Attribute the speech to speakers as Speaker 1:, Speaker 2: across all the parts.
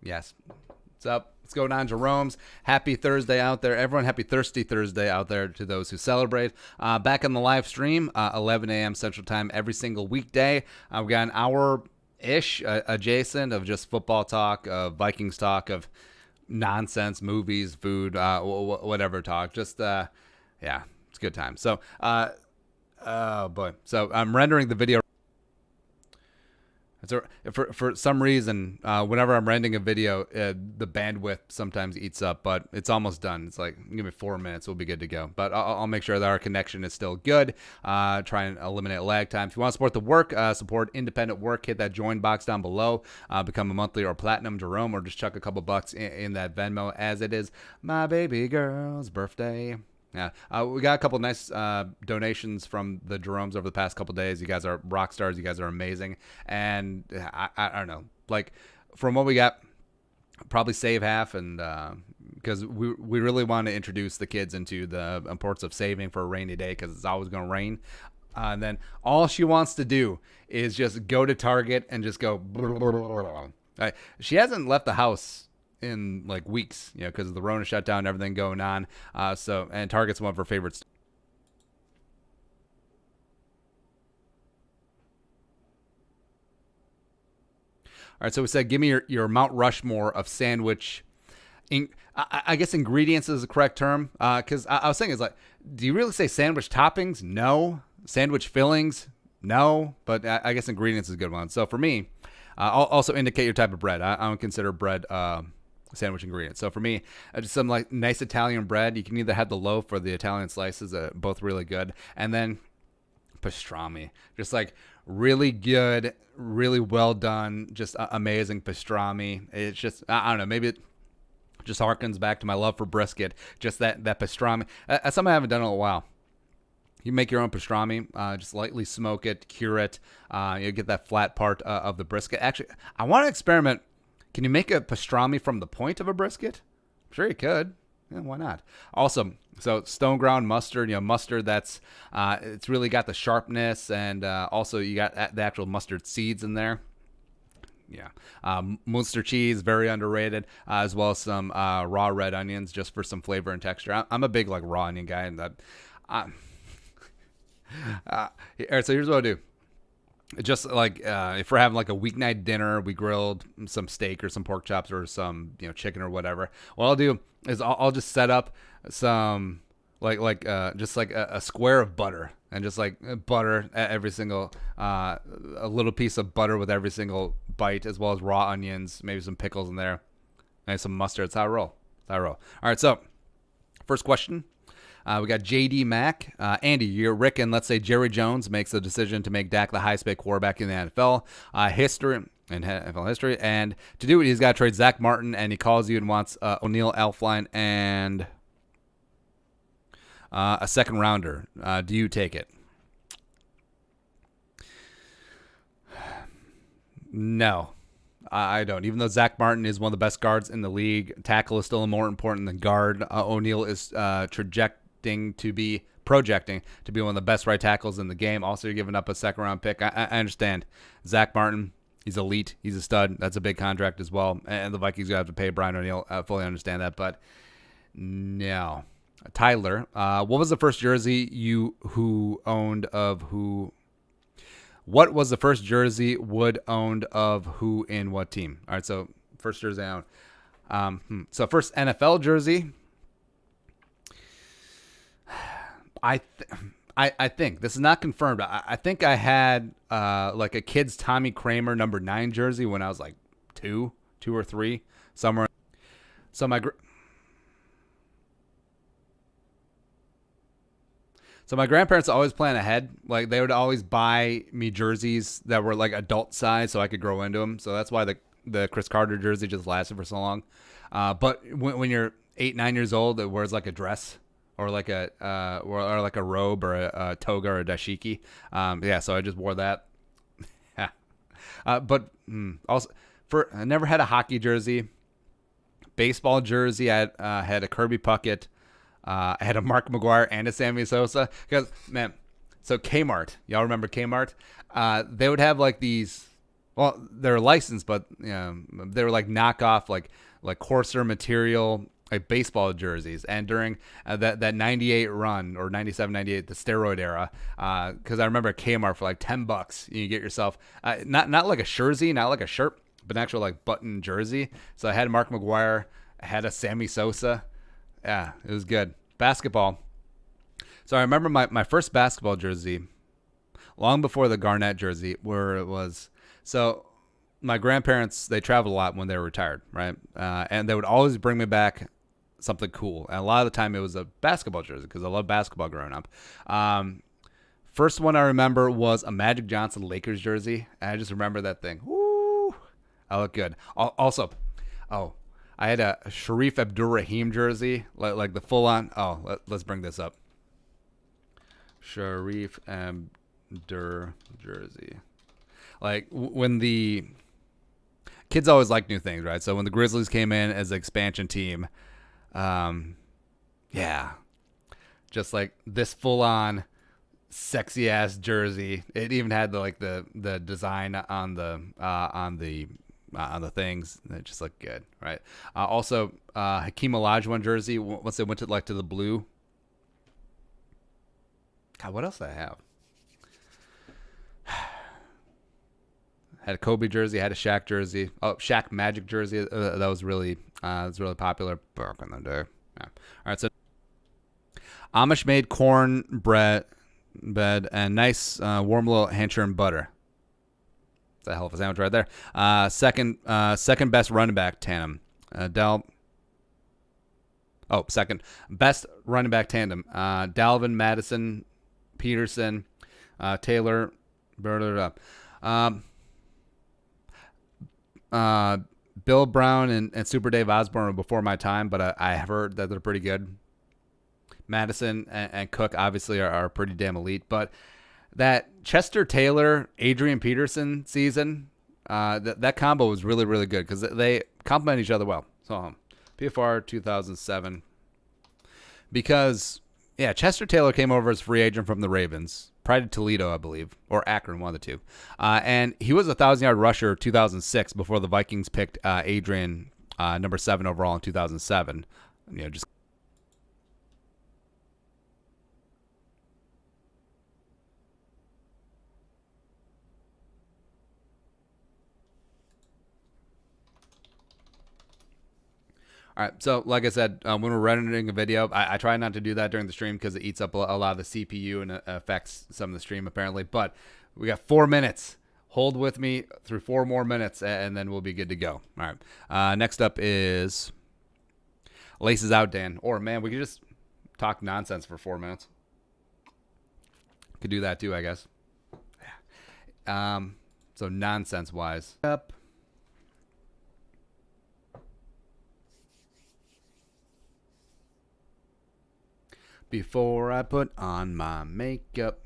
Speaker 1: Yes. What's up? What's going on, Jeromes? Happy Thursday out there. Everyone, happy Thirsty Thursday out there to those who celebrate. Back on the live stream, 11 a.m. Central Time every single weekday. We got an hour-ish adjacent of just football talk, of Vikings talk, of nonsense, movies, food, whatever talk. Just, yeah, it's a good time. So, oh boy. So I'm rendering the video. For some reason, whenever I'm rendering a video, the bandwidth sometimes eats up, but it's almost done. It's like, give me 4 minutes, we'll be good to go. But I'll make sure that our connection is still good. Try and eliminate lag time. If you want to support the work, support independent work, hit that join box down below. Become a monthly or platinum Jerome, or just chuck a couple bucks in that Venmo, as it is my baby girl's birthday. Yeah, we got a couple nice donations from the Jeromes over the past couple days. You guys are rock stars. You guys are amazing. And I don't know, like from what we got, probably save half, and because we really want to introduce the kids into the importance of saving for a rainy day, because it's always going to rain. And then all she wants to do is just go to Target and just go. She hasn't left the house in like weeks, because of the Rona shutdown and everything going on. And Target's one of her favorites. All right, so we said, give me your Mount Rushmore of sandwich. I guess ingredients is the correct term, because I was thinking, it's like, do you really say sandwich toppings? No. Sandwich fillings? No. But I guess ingredients is a good one. So for me, I'll also indicate your type of bread. I don't consider bread sandwich ingredients. So for me, just some like nice Italian bread. You can either have the loaf or the Italian slices, both really good. And then pastrami, just like really good, really well done, just amazing pastrami. It's just, I don't know, maybe it just harkens back to my love for brisket. Just that pastrami. That's something I haven't done in a while. You make your own pastrami, just lightly smoke it, cure it. You get that flat part of the brisket. Actually, I want to experiment. Can you make a pastrami from the point of a brisket? I'm sure you could. Yeah, why not? Also, so stone ground mustard, mustard that's it's really got the sharpness, and also you got the actual mustard seeds in there. Yeah. Munster cheese, very underrated, as well as some raw red onions just for some flavor and texture. I'm a big like raw onion guy, and that. All right, so here's what I do. Just like if we're having like a weeknight dinner, we grilled some steak or some pork chops or some chicken or whatever. What I'll do is I'll just set up some just like a square of butter, and just like butter at every single a little piece of butter with every single bite, as well as raw onions, maybe some pickles in there, and some mustard. It's how I roll. All right, so first question. We got JD Mack. Andy, you're Rick, and let's say Jerry Jones makes the decision to make Dak the highest paid quarterback in the NFL history. And to do it, he's got to trade Zach Martin, and he calls you and wants O'Neal, Elflein, and a second rounder. Do you take it? No, I don't. Even though Zach Martin is one of the best guards in the league, tackle is still more important than guard. O'Neal is projecting to be one of the best right tackles in the game. Also, you're giving up a second round pick. I understand. Zach Martin, he's elite. He's a stud. That's a big contract as well. And the Vikings have to pay Brian O'Neal. I fully understand that. But no. Tyler, what was the first jersey What was the first jersey Wood owned of who in what team? All right, so first jersey I owned. So first NFL jersey. I think this is not confirmed. I think I had like a kid's Tommy Kramer number 9 jersey when I was like two or three somewhere. So my grandparents always plan ahead. Like they would always buy me jerseys that were like adult size so I could grow into them. So that's why the Chris Carter jersey just lasted for so long. But when you're 8-9 years old, it wears like a dress. Or like a robe or a toga or a dashiki. So I just wore that. But also, I never had a hockey jersey. Baseball jersey, I had a Kirby Puckett. I had a Mark McGuire and a Sammy Sosa. Because, man, so Kmart. Y'all remember Kmart? They would have like these, Well, they're licensed, but they were like knockoff, like coarser material, like baseball jerseys. And during that 98 run, or 97, 98, the steroid era, because I remember at Kmart for like $10, you get yourself not like a jersey, not like a shirt, but an actual like button jersey. So I had Mark McGuire, I had a Sammy Sosa. Yeah, it was good. Basketball. So I remember my first basketball jersey, long before the Garnett jersey, where it was. So my grandparents, they traveled a lot when they were retired, right? And they would always bring me back something cool. And a lot of the time it was a basketball jersey, because I loved basketball growing up. First one I remember was a Magic Johnson Lakers jersey. And I just remember that thing. Woo! I look good. Also, I had a Sharif Abdur-Rahim jersey, like the full-on. Let's bring this up. Sharif Abdur jersey. Like when the kids always like new things, right? So when the Grizzlies came in as an expansion team, just like this full-on sexy ass jersey. It even had the design on the things. It just looked good, right? Also, Hakeem Olajuwon jersey. Once they went to the blue. God, what else did I have? Had a Kobe jersey. Had a Shaq jersey. Oh, Shaq Magic jersey. That was really popular back in the day. Yeah. All right, so Amish made corn bread and nice warm little Hampshire and butter. It's a hell of a sandwich right there. Second best running back tandem. Second best running back tandem. Dalvin, Madison, Peterson, Taylor. Bill Brown and Super Dave Osborne were before my time, but I have heard that they're pretty good. Madison and Cook obviously are pretty damn elite, but that Chester Taylor, Adrian Peterson season, that combo was really, really good because they complement each other well. So PFR 2007. Because, Chester Taylor came over as free agent from the Ravens, prior to Toledo, I believe, or Akron, one of the two. And he was a 1,000-yard rusher 2006 before the Vikings picked Adrian, number 7 overall in 2007. Just. All right, so like I said, when we're rendering a video, I try not to do that during the stream because it eats up a lot of the CPU and affects some of the stream apparently. But we got 4 minutes. Hold with me through 4 more minutes, and then we'll be good to go. All right. Next up is Laces Out, Dan. Or, man, we could just talk nonsense for 4 minutes. Could do that too, I guess. So nonsense-wise. Up. Before I put on my makeup.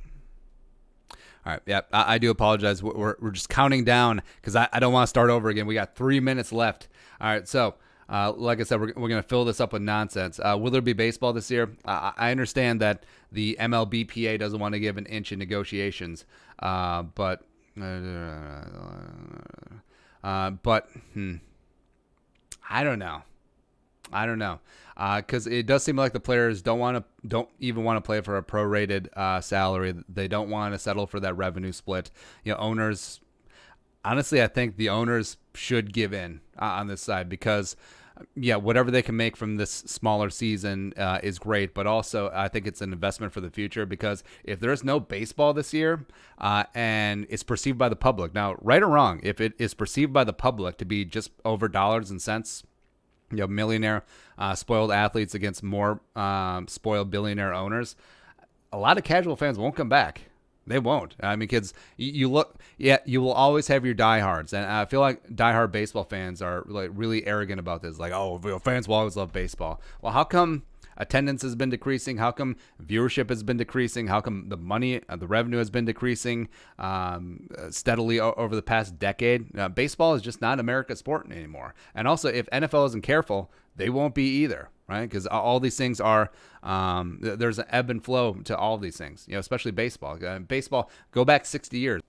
Speaker 1: All right, yeah, I do apologize. We're just counting down because I don't want to start over again. We got 3 minutes left. All right, so like I said, we're going to fill this up with nonsense. Will there be baseball this year? I understand that the MLBPA doesn't want to give an inch in negotiations, but I don't know. Because it does seem like the players don't even want to play for a prorated salary. They don't want to settle for that revenue split. Owners. Honestly, I think the owners should give in on this side because, whatever they can make from this smaller season is great. But also, I think it's an investment for the future because if there's no baseball this year and it's perceived by the public, now, right or wrong, if it is perceived by the public to be just over dollars and cents, millionaire spoiled athletes against more spoiled billionaire owners, a lot of casual fans won't come back. They won't. I mean, because you will always have your diehards, and I feel like diehard baseball fans are like really arrogant about this. Like, fans will always love baseball. Well, how come attendance has been decreasing? How come viewership has been decreasing? How come the revenue has been decreasing steadily over the past decade? Baseball is just not America's sport anymore. And also, if NFL isn't careful, they won't be either, right? Because all these things are, there's an ebb and flow to all these things, especially baseball. Baseball, go back 60 years.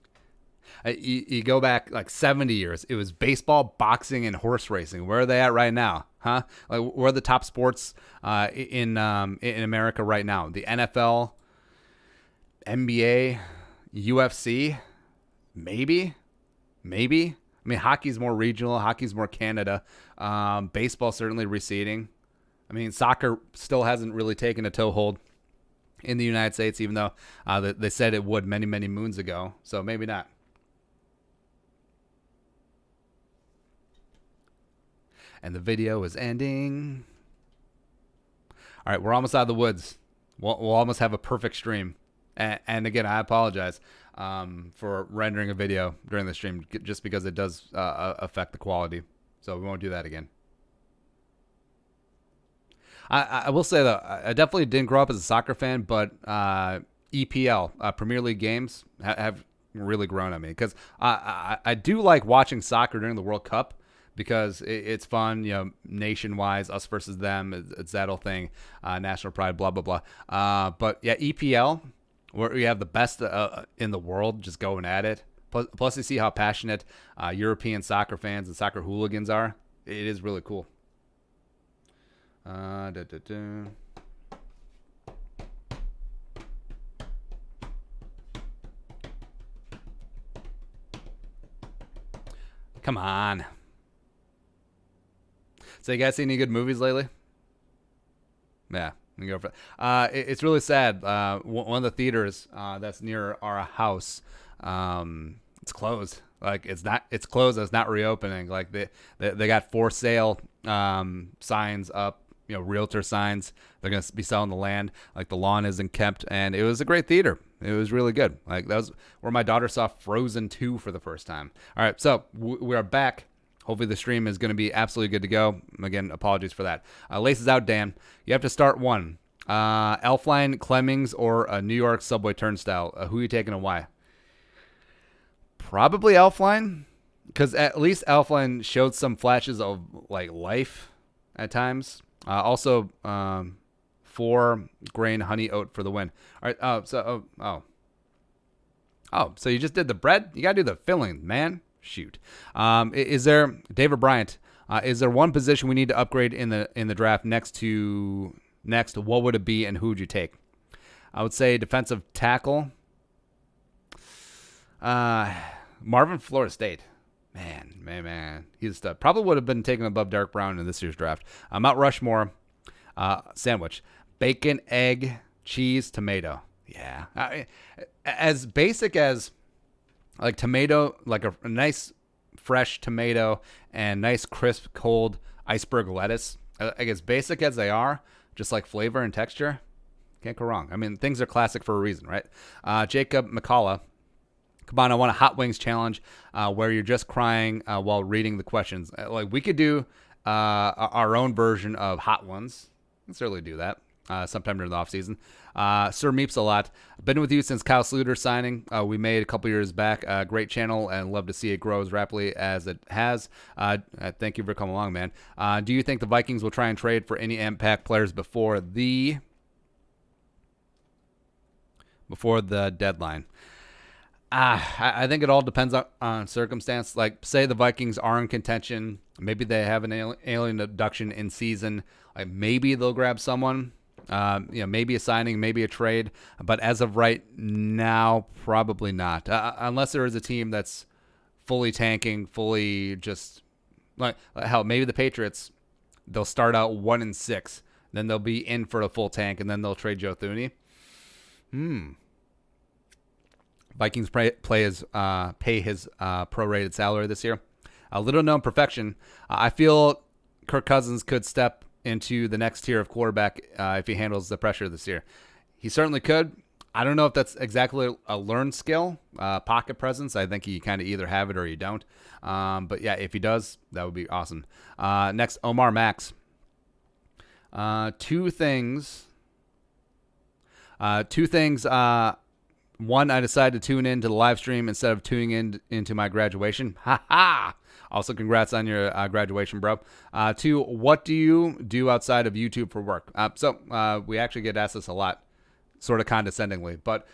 Speaker 1: You go back like 70 years. It was baseball, boxing, and horse racing. Where are they at right now? Huh? Like, where are the top sports in America right now? The NFL, NBA, UFC, maybe. I mean, hockey's more regional. Hockey's more Canada. Baseball certainly receding. I mean, soccer still hasn't really taken a toehold in the United States, even though they said it would many, many moons ago. So maybe not. And the video is ending. All right, we're almost out of the woods. We'll almost have a perfect stream. And again, I apologize for rendering a video during the stream, just because it does affect the quality. So we won't do that again. I will say, though, I definitely didn't grow up as a soccer fan, but EPL, Premier League games, have really grown on me. Because I do like watching soccer during the World Cup, because it's fun, nation-wise, us versus them, it's that whole thing, national pride, blah, blah, blah. But yeah, EPL, where you have the best in the world just going at it. Plus, you see how passionate European soccer fans and soccer hooligans are. It is really cool. Come on. So you guys see any good movies lately? Yeah, we can go for it. It's really sad. One of the theaters that's near our house, it's closed. Like it's closed. It's not reopening. Like they got for sale signs up. Realtor signs. They're gonna be selling the land. Like the lawn isn't kept, and it was a great theater. It was really good. Like that was where my daughter saw Frozen 2 for the first time. All right, so we are back. Hopefully the stream is going to be absolutely good to go. Again, apologies for that. Laces out, Dan. You have to start one. Elfline, Clemmings, or a New York subway turnstile. Who are you taking and why? Probably Elfline, because at least Elfline showed some flashes of like life at times. Also, 4 grain honey oat for the win. All right. So you just did the bread? You got to do the filling, man. Shoot. Is there, David Bryant, is there one position we need to upgrade in the draft next? What would it be, and who would you take? I would say defensive tackle. Marvin, Florida State. Man. He's a stud. Probably would have been taken above Derek Brown in this year's draft. Mount Rushmore sandwich. Bacon, egg, cheese, tomato. Yeah. As basic as like tomato, like a nice fresh tomato and nice crisp cold iceberg lettuce. Like as basic as they are, just like flavor and texture, can't go wrong. I mean, things are classic for a reason, right? Jacob McCullough. Come on, I want a hot wings challenge where you're just crying while reading the questions. Like we could do our own version of hot ones. We can certainly do that sometime during the off season. Sir Meeps a lot. Been with you since Kyle Sluter signing. We made a couple years back. Great channel and love to see it grow as rapidly as it has. Thank you for coming along, man. Do you think the Vikings will try and trade for any impact players before the deadline? I think it all depends on circumstance. Like, say the Vikings are in contention. Maybe they have an alien abduction in season. Like, maybe they'll grab someone. Maybe a signing, maybe a trade. But as of right now, probably not. Unless there is a team that's fully tanking, fully just like hell. Maybe the Patriots. They'll start out 1-6, then they'll be in for a full tank, and then they'll trade Joe Thuney. Vikings pay his prorated salary this year. A little known perfection. I feel Kirk Cousins could step into the next tier of quarterback if he handles the pressure this year. He certainly could. I don't know if that's exactly a learned skill, pocket presence. I think you kind of either have it or you don't. But yeah, if he does, that would be awesome. Next, Omar Max. Two things. One, I decided to tune in to the live stream instead of tuning into my graduation. Ha ha! Also, congrats on your graduation, bro. 2, what do you do outside of YouTube for work? So we actually get asked this a lot. sort of condescendingly. But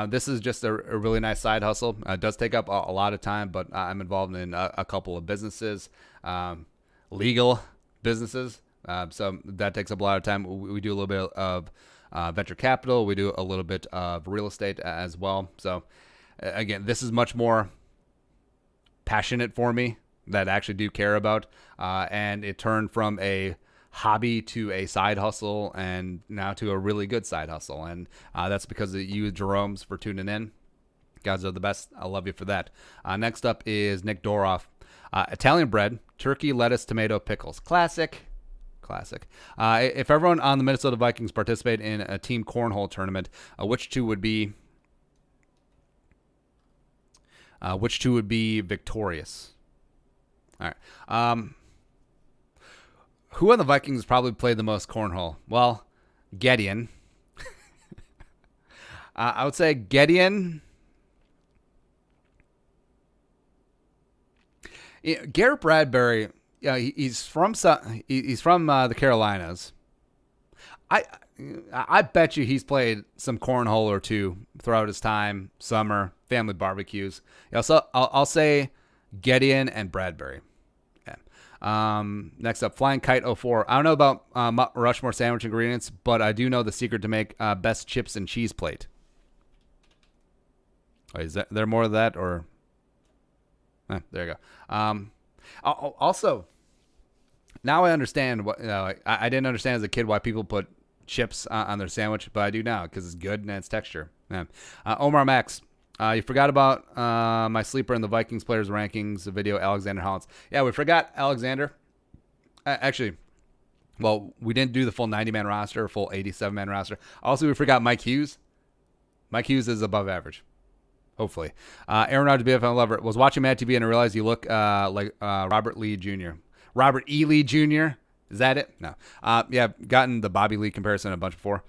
Speaker 1: this is just a really nice side hustle. It does take up a lot of time, but I'm involved in a couple of businesses, legal businesses. So that takes up a lot of time. We do a little bit of venture capital. We do a little bit of real estate as well. So again, this is much more passionate for me, that I actually do care about. And it turned from a hobby to a side hustle, and now to a really good side hustle. And that's because of you, Jeromes, for tuning in. Guys are the best. I love you for that. Next up is Nick Doroff. Italian bread, turkey, lettuce, tomato, pickles. Classic. If everyone on the Minnesota Vikings participate in a team cornhole tournament, which two would be victorious? All right. Who on the Vikings probably played the most cornhole? Well, Gideon. I would say Gideon. Garrett Bradbury. Yeah, he's from the Carolinas. I bet you he's played some cornhole or two throughout his time, summer, family barbecues. Yeah, so I'll say Gideon and Bradbury. Yeah. Next up, Flying Kite 04. I don't know about Rushmore sandwich ingredients, but I do know the secret to make best chips and cheese plate. Oh, is there more of that, or? There you go. Also, now I understand what I didn't understand as a kid why people put chips on their sandwich, but I do now because it's good and it's texture. Yeah. Omar Max, you forgot about my sleeper in the Vikings players rankings video, Alexander Hollins. Yeah, we forgot Alexander. Actually, well, we didn't do the full 90-man roster, full 87-man roster. Also, we forgot Mike Hughes. Mike Hughes is above average. Hopefully. Aaron Rodgers, BFL lover, was watching Mad TV and I realized you look like Robert Lee Jr. Robert E. Lee Jr. Is that it? No. Yeah, gotten the Bobby Lee comparison a bunch before.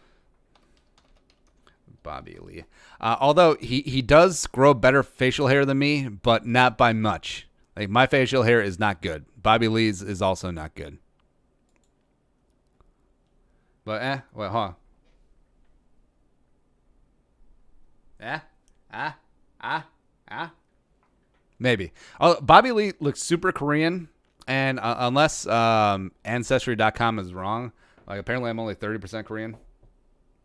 Speaker 1: Bobby Lee. Although he does grow better facial hair than me, but not by much. Like, my facial hair is not good. Bobby Lee's is also not good. But well, huh? Maybe. Bobby Lee looks super Korean, and unless Ancestry.com is wrong, like, apparently I'm only 30% Korean,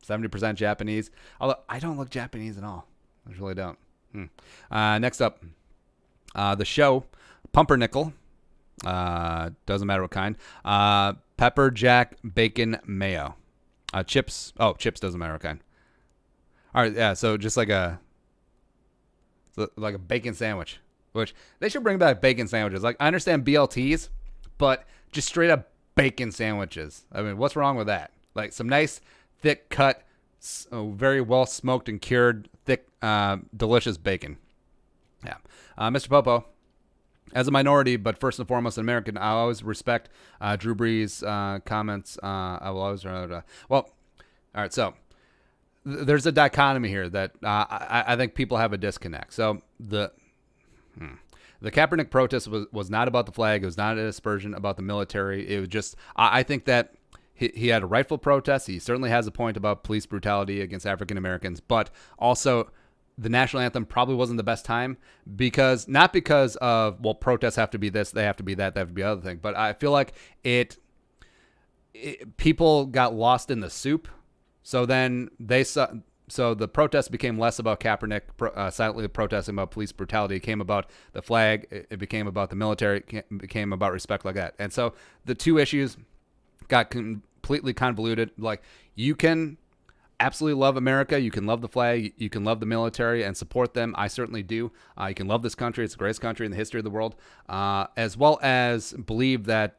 Speaker 1: 70% Japanese. Although I don't look Japanese at all. I really don't. Next up, the show, Pumpernickel. Doesn't matter what kind. Pepper jack bacon mayo. Chips. Oh, chips doesn't matter what kind. All right, yeah. So just like a bacon sandwich, which they should bring back bacon sandwiches. Like, I understand BLTs, but just straight up bacon sandwiches. I mean, what's wrong with that? Like, some nice, thick cut, very well smoked and cured, thick, delicious bacon. Yeah. Mr. Popo, as a minority, but first and foremost an American, I always respect Drew Brees' comments. I will always well, all right, so there's a dichotomy here that I think people have a disconnect. So the Kaepernick protest was not about the flag. It was not an aspersion about the military. It was just, I think that he had a rightful protest. He certainly has a point about police brutality against African Americans, but also the national anthem probably wasn't the best time not because of, well, protests have to be this, they have to be that, they have to be other thing. But I feel like people got lost in the soup. So then so the protest became less about Kaepernick silently protesting about police brutality. It became about the flag. It became about the military. It became about respect, like that. And so the two issues got completely convoluted. Like, you can absolutely love America. You can love the flag. You can love the military and support them. I certainly do. You can love this country. It's the greatest country in the history of the world, as well as believe that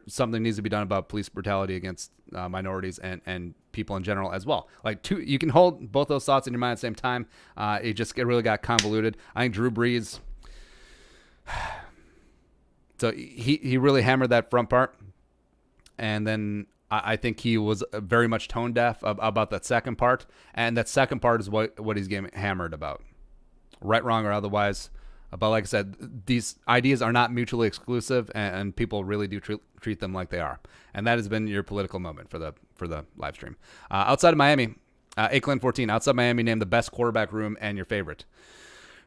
Speaker 1: something needs to be done about police brutality against minorities and people in general as well. Like, you can hold both those thoughts in your mind at the same time. It really got convoluted. I think Drew Brees, so he really hammered that front part, and then I think he was very much tone deaf about that second part, and that second part is what he's getting hammered about, right, wrong, or otherwise. But like I said, these ideas are not mutually exclusive, and people really do treat them like they are. And that has been your political moment for the live stream. Outside of Miami, Akelin 14. Outside Miami, name the best quarterback room and your favorite.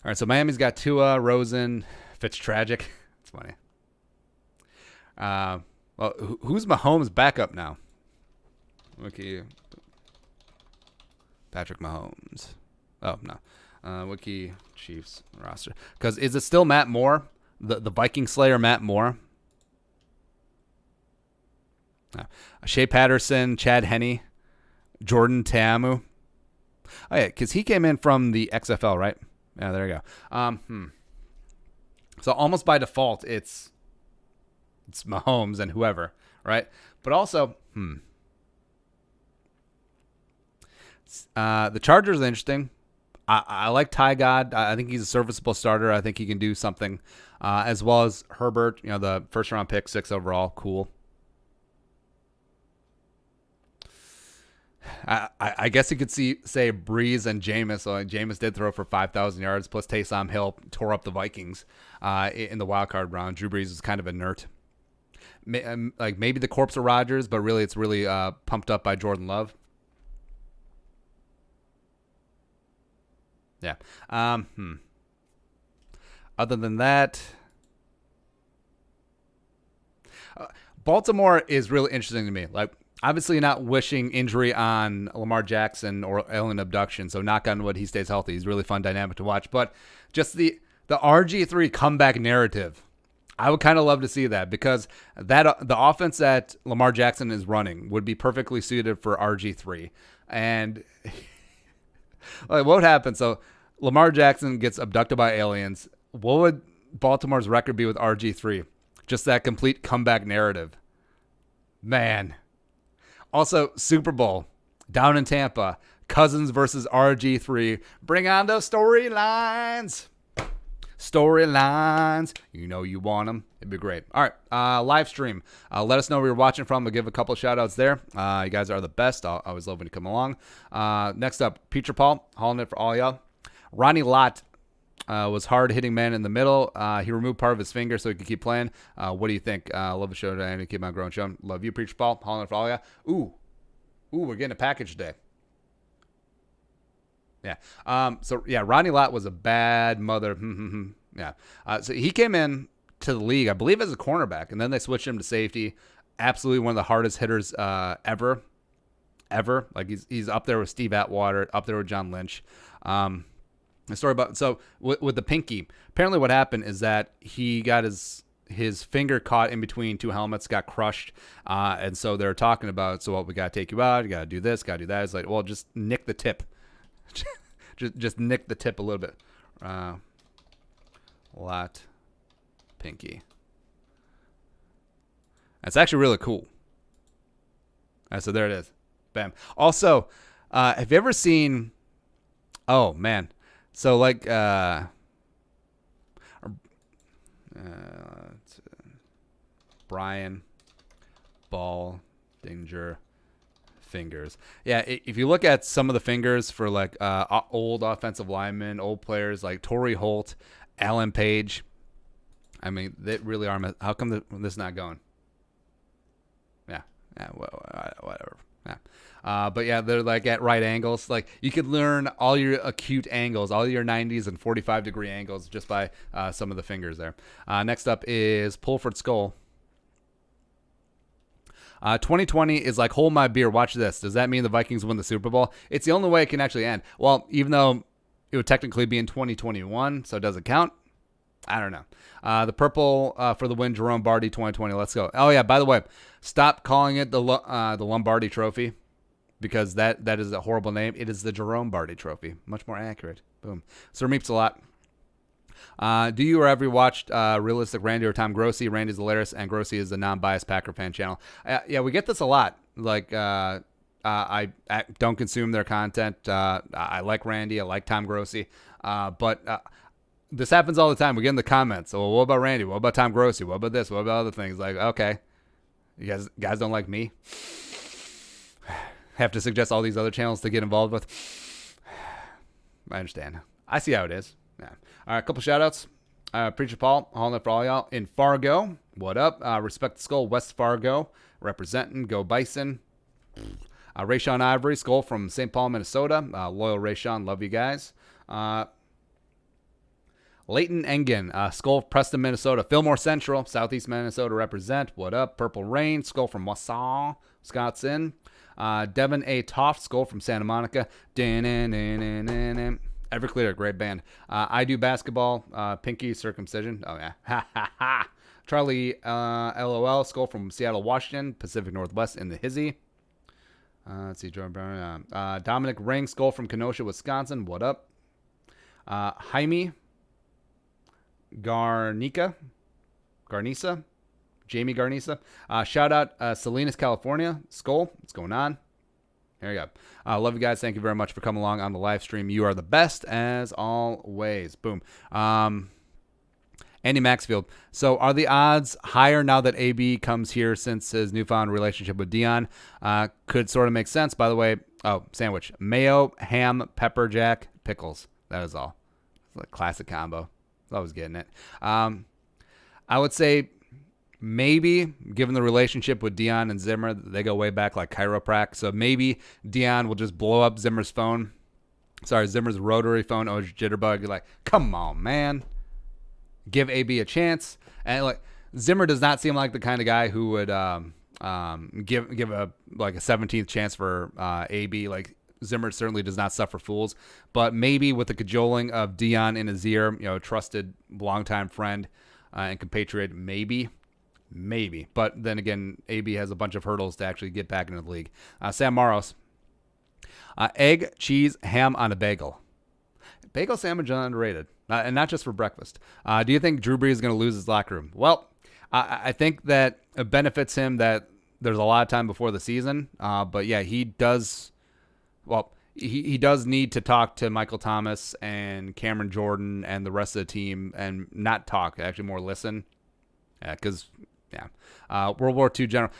Speaker 1: All right, so Miami's got Tua, Rosen, Fitztragic. It's funny. Well, who's Mahomes' backup now? Wiki. Patrick Mahomes. Oh, no. Wiki Chiefs roster. Because is it still Matt Moore? The Viking Slayer Matt Moore? No. Shea Patterson, Chad Henne, Jordan Ta'amu. Oh, yeah, because he came in from the XFL, right? Yeah, there you go. So almost by default, it's Mahomes and whoever, right? But also, the Chargers are interesting. I like Ty God. I think he's a serviceable starter. I think he can do something, as well as Herbert. The first round pick, 6 overall, cool. I guess you could say Brees and Jameis. So Jameis did throw for 5,000 yards, plus Taysom Hill tore up the Vikings in the wild card round. Drew Brees was kind of inert. Like maybe the corpse of Rodgers, but really it's really pumped up by Jordan Love. Yeah. Other than that, Baltimore is really interesting to me. Like, obviously not wishing injury on Lamar Jackson or alien abduction, so knock on wood he stays healthy. He's really fun dynamic to watch. But just the RG3 comeback narrative, I would kind of love to see that, because the offense that Lamar Jackson is running would be perfectly suited for RG3. And like, what would happen? So Lamar Jackson gets abducted by aliens. What would Baltimore's record be with RG3? Just that complete comeback narrative. Man. Also, Super Bowl down in Tampa. Cousins versus RG3. Bring on those storylines. Storylines. You know you want them. It'd be great. All right. Livestream. Let us know where you're watching from. I'll give a couple shout outs there. You guys are the best. I always love when you come along. Next up, Peter Paul. Hauling it for all y'all. Ronnie Lott was hard-hitting man in the middle. He removed part of his finger so he could keep playing. What do you think? Love the show today. And keep on growing show. Love you, Preacher Paul. Hauling it for all y'all. Ooh, we're getting a package today. Yeah. Ronnie Lott was a bad mother. Yeah. So he came in to the league, I believe, as a cornerback, and then they switched him to safety. Absolutely one of the hardest hitters ever. Like he's up there with Steve Atwater, up there with John Lynch. The story about with the pinky. Apparently, what happened is that he got his finger caught in between two helmets, got crushed, and so they're talking about. So what, we gotta take you out. You gotta do this, gotta do that. It's like, well, just nick the tip. just nick the tip a little bit. Lot pinky. That's actually really cool. So there it is. Bam. Also, have you ever seen? Oh man. So like Brian Baldinger fingers. Yeah, if you look at some of the fingers for like old offensive linemen, old players like Torrey Holt, Alan Page, I mean, they really are. How come this is not going? Yeah, whatever. Yeah. But yeah, they're like at right angles. Like you could learn all your acute angles, all your 90s and 45-degree angles just by some of the fingers there. Next up is Pulford Skull. 2020 is like, hold my beer, watch this. Does that mean the Vikings win the Super Bowl? It's the only way it can actually end. Well, even though it would technically be in 2021, so it doesn't count. I don't know. The purple for the win, Jerome Bardi 2020. Let's go. Oh, yeah, by the way, stop calling it the Lombardi Trophy, because that is a horrible name. It is the Jerome Bardi Trophy. Much more accurate. Boom. Sir Meeps a lot. Do you or have you watched Realistic Randy or Tom Grossi? Randy's hilarious, and Grossi is a non-biased Packer fan channel. Yeah, we get this a lot. Like, I don't consume their content. I like Randy. I like Tom Grossi. But this happens all the time. We get in the comments. So, well, what about Randy? What about Tom Grossi? What about this? What about other things? Like, okay, you guys don't like me? Have to suggest all these other channels to get involved with? I understand. I see how it is. Yeah. All right, a couple shout-outs. Preacher Paul, hauling it for all y'all. In Fargo, what up? Respect the Skull, West Fargo, representing. Go Bison. Rayshawn Ivory, Skull from St. Paul, Minnesota. Loyal Rayshawn, love you guys. Leighton Engen, Skull, Preston, Minnesota. Fillmore Central, Southeast Minnesota represent. What up? Purple Rain, Skull from Wausau, Wisconsin. Devin A. Toft, Skull from Santa Monica. Everclear, great band. I Do Basketball, Pinky Circumcision. Oh, yeah. Ha, ha, ha. Charlie LOL, Skull from Seattle, Washington. Pacific Northwest in the Hizzy. Let's see. Dominic Ring, Skull from Kenosha, Wisconsin. What up? Jaime Garnisa, Jamie Garnisa. Shout out Salinas, California. Skull, what's going on? There you go. Love you guys. Thank you very much for coming along on the live stream. You are the best as always. Boom. Andy Maxfield. So are the odds higher now that AB comes here since his newfound relationship with Dion? Could sort of make sense. By the way, sandwich. Mayo, ham, pepper jack, pickles. That is all. It's a classic combo. I was getting it. I would say maybe, given the relationship with Dion and Zimmer, they go way back like chiroprac. So maybe Dion will just blow up Zimmer's phone. Sorry, Zimmer's rotary phone. Oh, jitterbug. You're like, come on, man. Give AB a chance. And like Zimmer does not seem like the kind of guy who would give a 17th chance for AB. Like Zimmer certainly does not suffer fools, but maybe with the cajoling of Dion in his ear, trusted longtime friend and compatriot, maybe. But then again, AB has a bunch of hurdles to actually get back into the league. Sam Maros, egg, cheese, ham on a bagel. Bagel sandwich is underrated, and not just for breakfast. Do you think Drew Brees is going to lose his locker room? Well, I think that it benefits him that there's a lot of time before the season. But yeah, he does. Well, he does need to talk to Michael Thomas and Cameron Jordan and the rest of the team, and not talk, actually more listen. Because World War II general.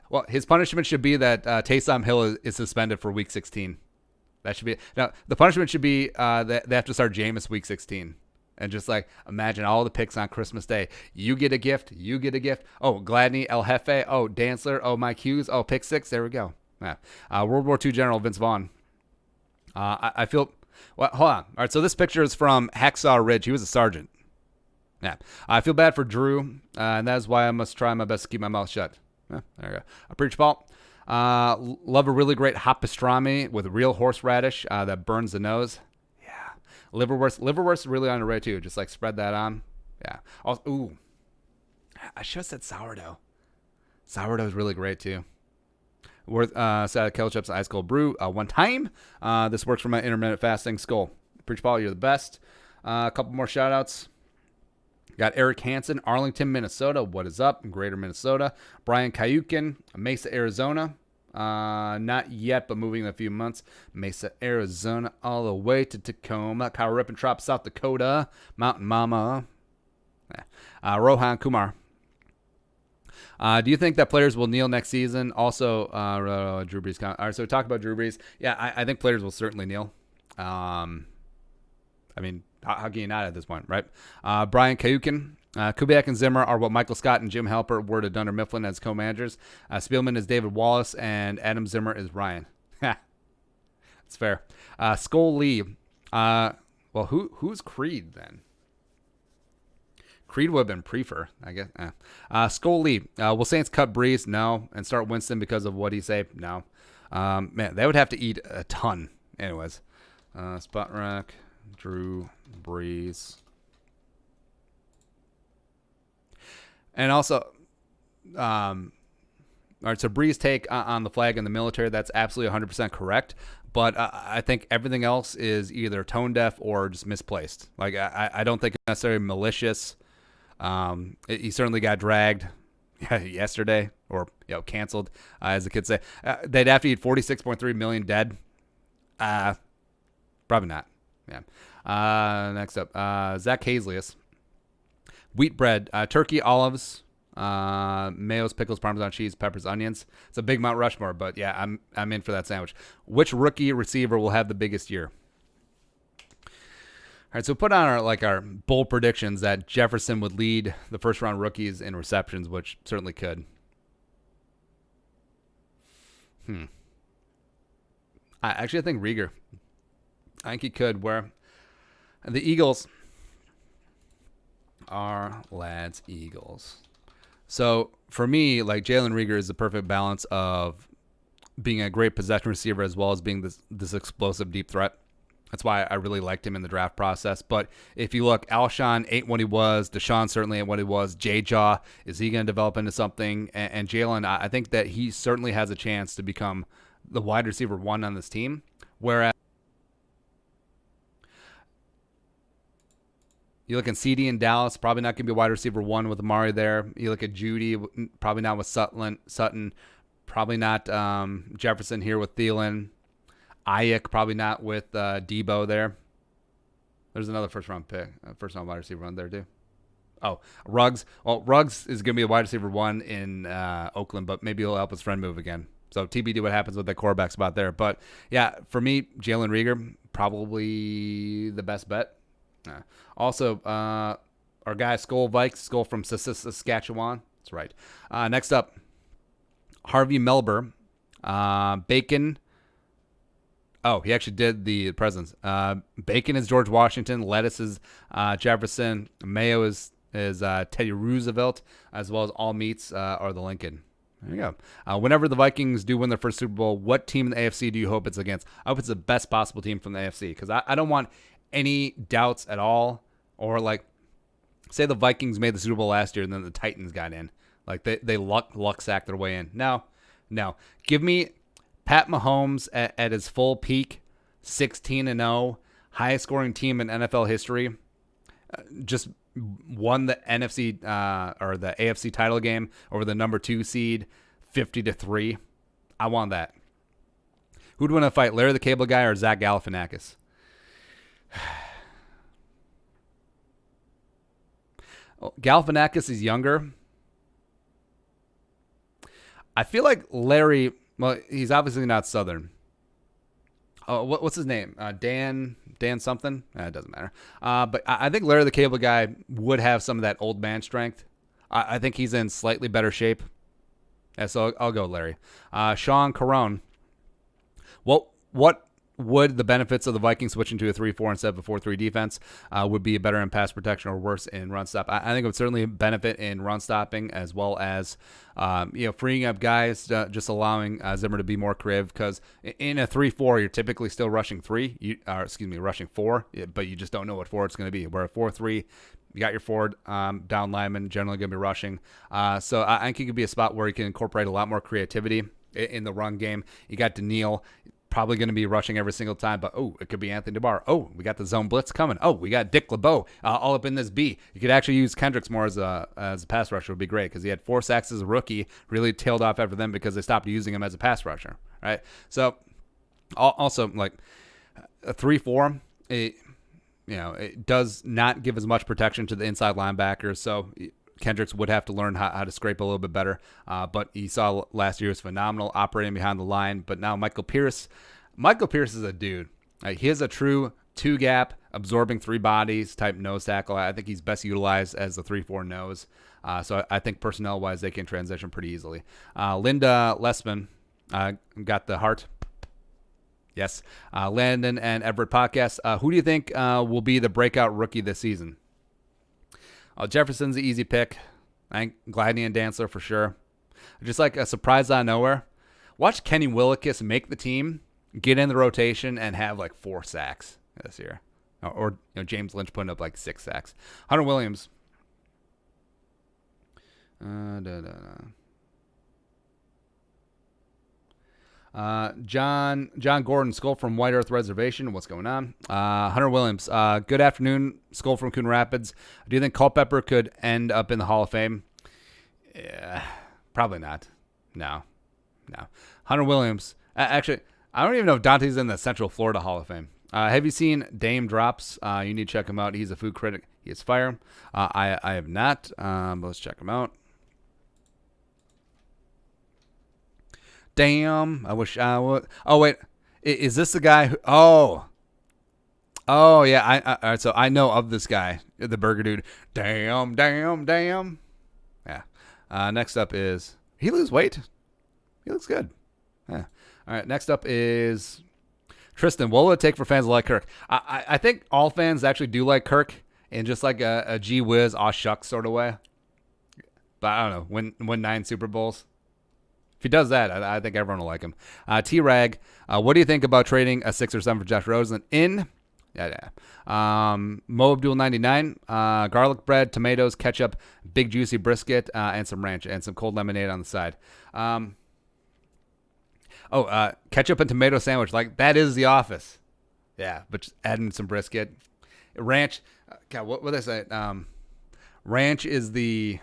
Speaker 1: Well, his punishment should be that Taysom Hill is suspended for Week 16. That should be now. The punishment should be that they have to start Jameis Week 16, and just like imagine all the picks on Christmas Day. You get a gift. You get a gift. Oh, Gladney, El Jefe. Oh, Dantzler. Oh, Mike Hughes. Oh, pick 6. There we go. Yeah. World War II General Vince Vaughn. I feel. Well, hold on. All right. So this picture is from Hacksaw Ridge. He was a sergeant. Yeah. I feel bad for Drew, and that is why I must try my best to keep my mouth shut. Yeah, there you go. I preach Paul. Love a really great hot pastrami with real horseradish that burns the nose. Yeah. Liverwurst is really underrated too. Just like spread that on. Yeah. Also, ooh. I should have said sourdough. Sourdough is really great too. Worth salad, kettle chips, ice cold brew. One time. This works for my intermittent fasting. Skull. Preach Paul, you're the best. A couple more shout outs. Got Eric Hansen, Arlington, Minnesota. What is up? Greater Minnesota. Brian Kayukin, Mesa, Arizona. Not yet, but moving in a few months. Mesa, Arizona, all the way to Tacoma. Kyle Rippentrop, South Dakota. Mountain Mama. Rohan Kumar. Do you think that players will kneel next season? Also, Drew Brees. All right, so we talked about Drew Brees. Yeah, I think players will certainly kneel. I mean, how can you not at this point, right? Brian Kayukin. Kubiak and Zimmer are what Michael Scott and Jim Halpert were to Dunder Mifflin as co-managers. Spielman is David Wallace, and Adam Zimmer is Ryan. That's fair. Skull Lee. Well, who's Creed then? Creed would have been Prefer, I guess. Skull Lee. Will Saints cut Brees? No. And start Winston because of what he say? No. Man, they would have to eat a ton. Anyways. Spot Rack. Drew Brees. And also, all right, so Brees' take on the flag and the military, that's absolutely 100% correct. But I think everything else is either tone deaf or just misplaced. Like, I don't think it's necessarily malicious. He certainly got dragged yesterday or canceled, as the kids say. They'd have to eat 46.3 million dead. Probably not. Yeah. Next up, Zach Hazlius. Wheat bread, turkey, olives, mayos, pickles, Parmesan cheese, peppers, onions. It's a big Mount Rushmore, but yeah, I'm in for that sandwich. Which rookie receiver will have the biggest year? All right, so put on our bold predictions that Jefferson would lead the first round rookies in receptions, which certainly could. I think Rieger. I think he could. Where the Eagles are lads Eagles. So for me, like Jalen Rieger is the perfect balance of being a great possession receiver as well as being this explosive deep threat. That's why I really liked him in the draft process. But if you look, Alshon ain't what he was. Deshaun certainly ain't what he was. J-Jaw, is he going to develop into something? And Jalen, I think that he certainly has a chance to become the wide receiver one on this team. Whereas you look at CD in Dallas, probably not going to be wide receiver one with Amari there. You look at Judy, probably not with Sutton, probably not Jefferson here with Thielen. Ayuk, probably not with Debo there. There's another first-round wide receiver one there too. Oh, Ruggs. Well, Ruggs is going to be a wide receiver one in Oakland, but maybe he'll help his friend move again. So TBD what happens with the quarterback spot there. But, yeah, for me, Jalen Rieger, probably the best bet. Also, our guy, Skull from Saskatchewan. That's right. Next up, Harvey Melber. Bacon. Oh, he actually did the presents. Bacon is George Washington. Lettuce is Jefferson. Mayo is Teddy Roosevelt, as well as all meats are the Lincoln. There you go. Whenever the Vikings do win their first Super Bowl, what team in the AFC do you hope it's against? I hope it's the best possible team from the AFC because I don't want any doubts at all. Or like, say the Vikings made the Super Bowl last year and then the Titans got in. Like they luck sacked their way in. No. Give me Pat Mahomes at his full peak, 16-0, highest scoring team in NFL history. Just won the NFC or the AFC title game over the number 2 seed, 50-3. I want that. Who'd win a fight, Larry the Cable Guy or Zach Galifianakis? Galifianakis is younger. I feel like Larry. Well, he's obviously not Southern. Oh, what's his name? Dan something? It doesn't matter. But I think Larry the Cable Guy would have some of that old man strength. I think he's in slightly better shape. Yeah, so I'll go Larry. Sean Carone. What would the benefits of the Vikings switching to a 3-4 instead of a 4-3 defense would be better in pass protection or worse in run stop? I think it would certainly benefit in run stopping as well as freeing up guys, just allowing Zimmer to be more creative because in a 3-4 you're typically still rushing rushing 4, but you just don't know what 4 it's going to be. Where a 4-3, you got your forward down lineman generally going to be rushing. So I think it could be a spot where you can incorporate a lot more creativity in the run game. You got Daniil. Probably going to be rushing every single time, but it could be Anthony DeBar. We got the zone blitz coming. We got Dick LeBeau all up in this B. You could actually use Kendricks more as a pass rusher would be great because he had 4 sacks as a rookie, really tailed off after them because they stopped using him as a pass rusher, right? So also like a 3-4, it does not give as much protection to the inside linebackers, so Kendricks would have to learn how to scrape a little bit better. But you saw last year was phenomenal operating behind the line. But now Michael Pierce is a dude. He is a true 2-gap, absorbing 3 bodies type nose tackle. I think he's best utilized as the 3-4 nose. So I think personnel-wise, they can transition pretty easily. Linda Lessman got the heart. Yes. Landon and Everett podcast. Who do you think will be the breakout rookie this season? Jefferson's the easy pick. I think Gladney and Dantzler for sure. Just like a surprise out of nowhere. Watch Kenny Willekes make the team, get in the rotation, and have like 4 sacks this year. Or James Lynch putting up like 6 sacks. Hunter Williams. John Gordon, Skull from White Earth Reservation. What's going on? Hunter Williams. Good afternoon, Skull from Coon Rapids. Do you think Culpepper could end up in the Hall of Fame? Yeah, probably not. No. Hunter Williams. Actually, I don't even know if Dante's in the Central Florida Hall of Fame. Have you seen Dame Drops? You need to check him out. He's a food critic. He is fire. I have not. Let's check him out. Damn, I wish I would. Oh, wait. Is this the guy who... Oh, yeah. All right, so I know of this guy, the burger dude. Damn. Yeah. Next up is... He lose weight? He looks good. Yeah. All right, next up is Tristan, what will it take for fans to like Kirk? I think all fans actually do like Kirk in just like a gee whiz, aw shucks sort of way. But I don't know, win 9 Super Bowls. If he does that, I think everyone will like him. T-Rag, what do you think about trading a 6 or 7 for Josh Rosen in? Mo Abdul 99, garlic bread, tomatoes, ketchup, big juicy brisket, and some ranch and some cold lemonade on the side. Ketchup and tomato sandwich, like that is The Office. Yeah, but just adding some brisket, ranch. God, what did I say? Ranch is the.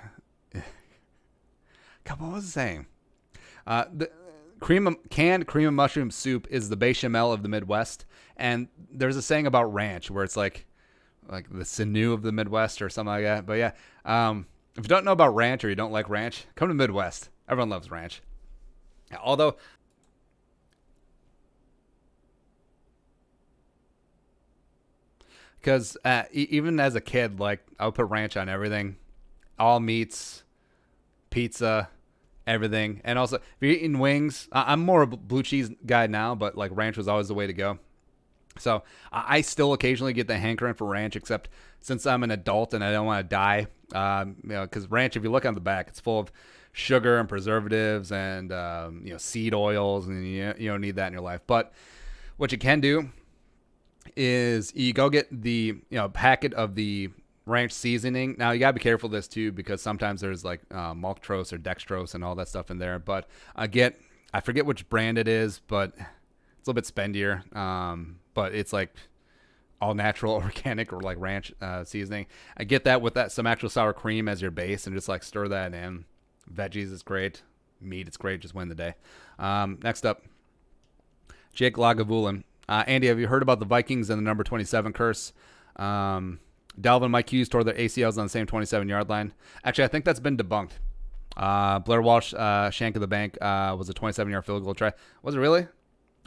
Speaker 1: God, what was it saying? The canned cream of mushroom soup is the bechamel of the Midwest, and there's a saying about ranch where it's like the sinew of the Midwest or something like that. But yeah, if you don't know about ranch or you don't like ranch, come to the Midwest. Everyone loves ranch. Although, because even as a kid, like I would put ranch on everything, all meats, pizza, everything. And also, if you're eating wings, I'm more of a blue cheese guy now, but like ranch was always the way to go. So I still occasionally get the hankering for ranch, except since I'm an adult and I don't want to die, because ranch, if you look on the back, it's full of sugar and preservatives and seed oils, and you don't need that in your life. But what you can do is you go get the packet of the ranch seasoning. Now you gotta be careful of this too, because sometimes there's like maltose or dextrose and all that stuff in there. But I forget which brand it is, but it's a little bit spendier. But it's like all natural, organic, or like ranch seasoning. I get that with some actual sour cream as your base, and just like stir that in. Veggies is great. Meat, it's great. Just win the day. Next up, Jake Lagavulin. Andy, have you heard about the Vikings and the number 27 curse? Dalvin and Mike Hughes tore their ACLs on the same 27-yard line. Actually, I think that's been debunked. Blair Walsh, shank of the bank, was a 27-yard field goal try. Was it really?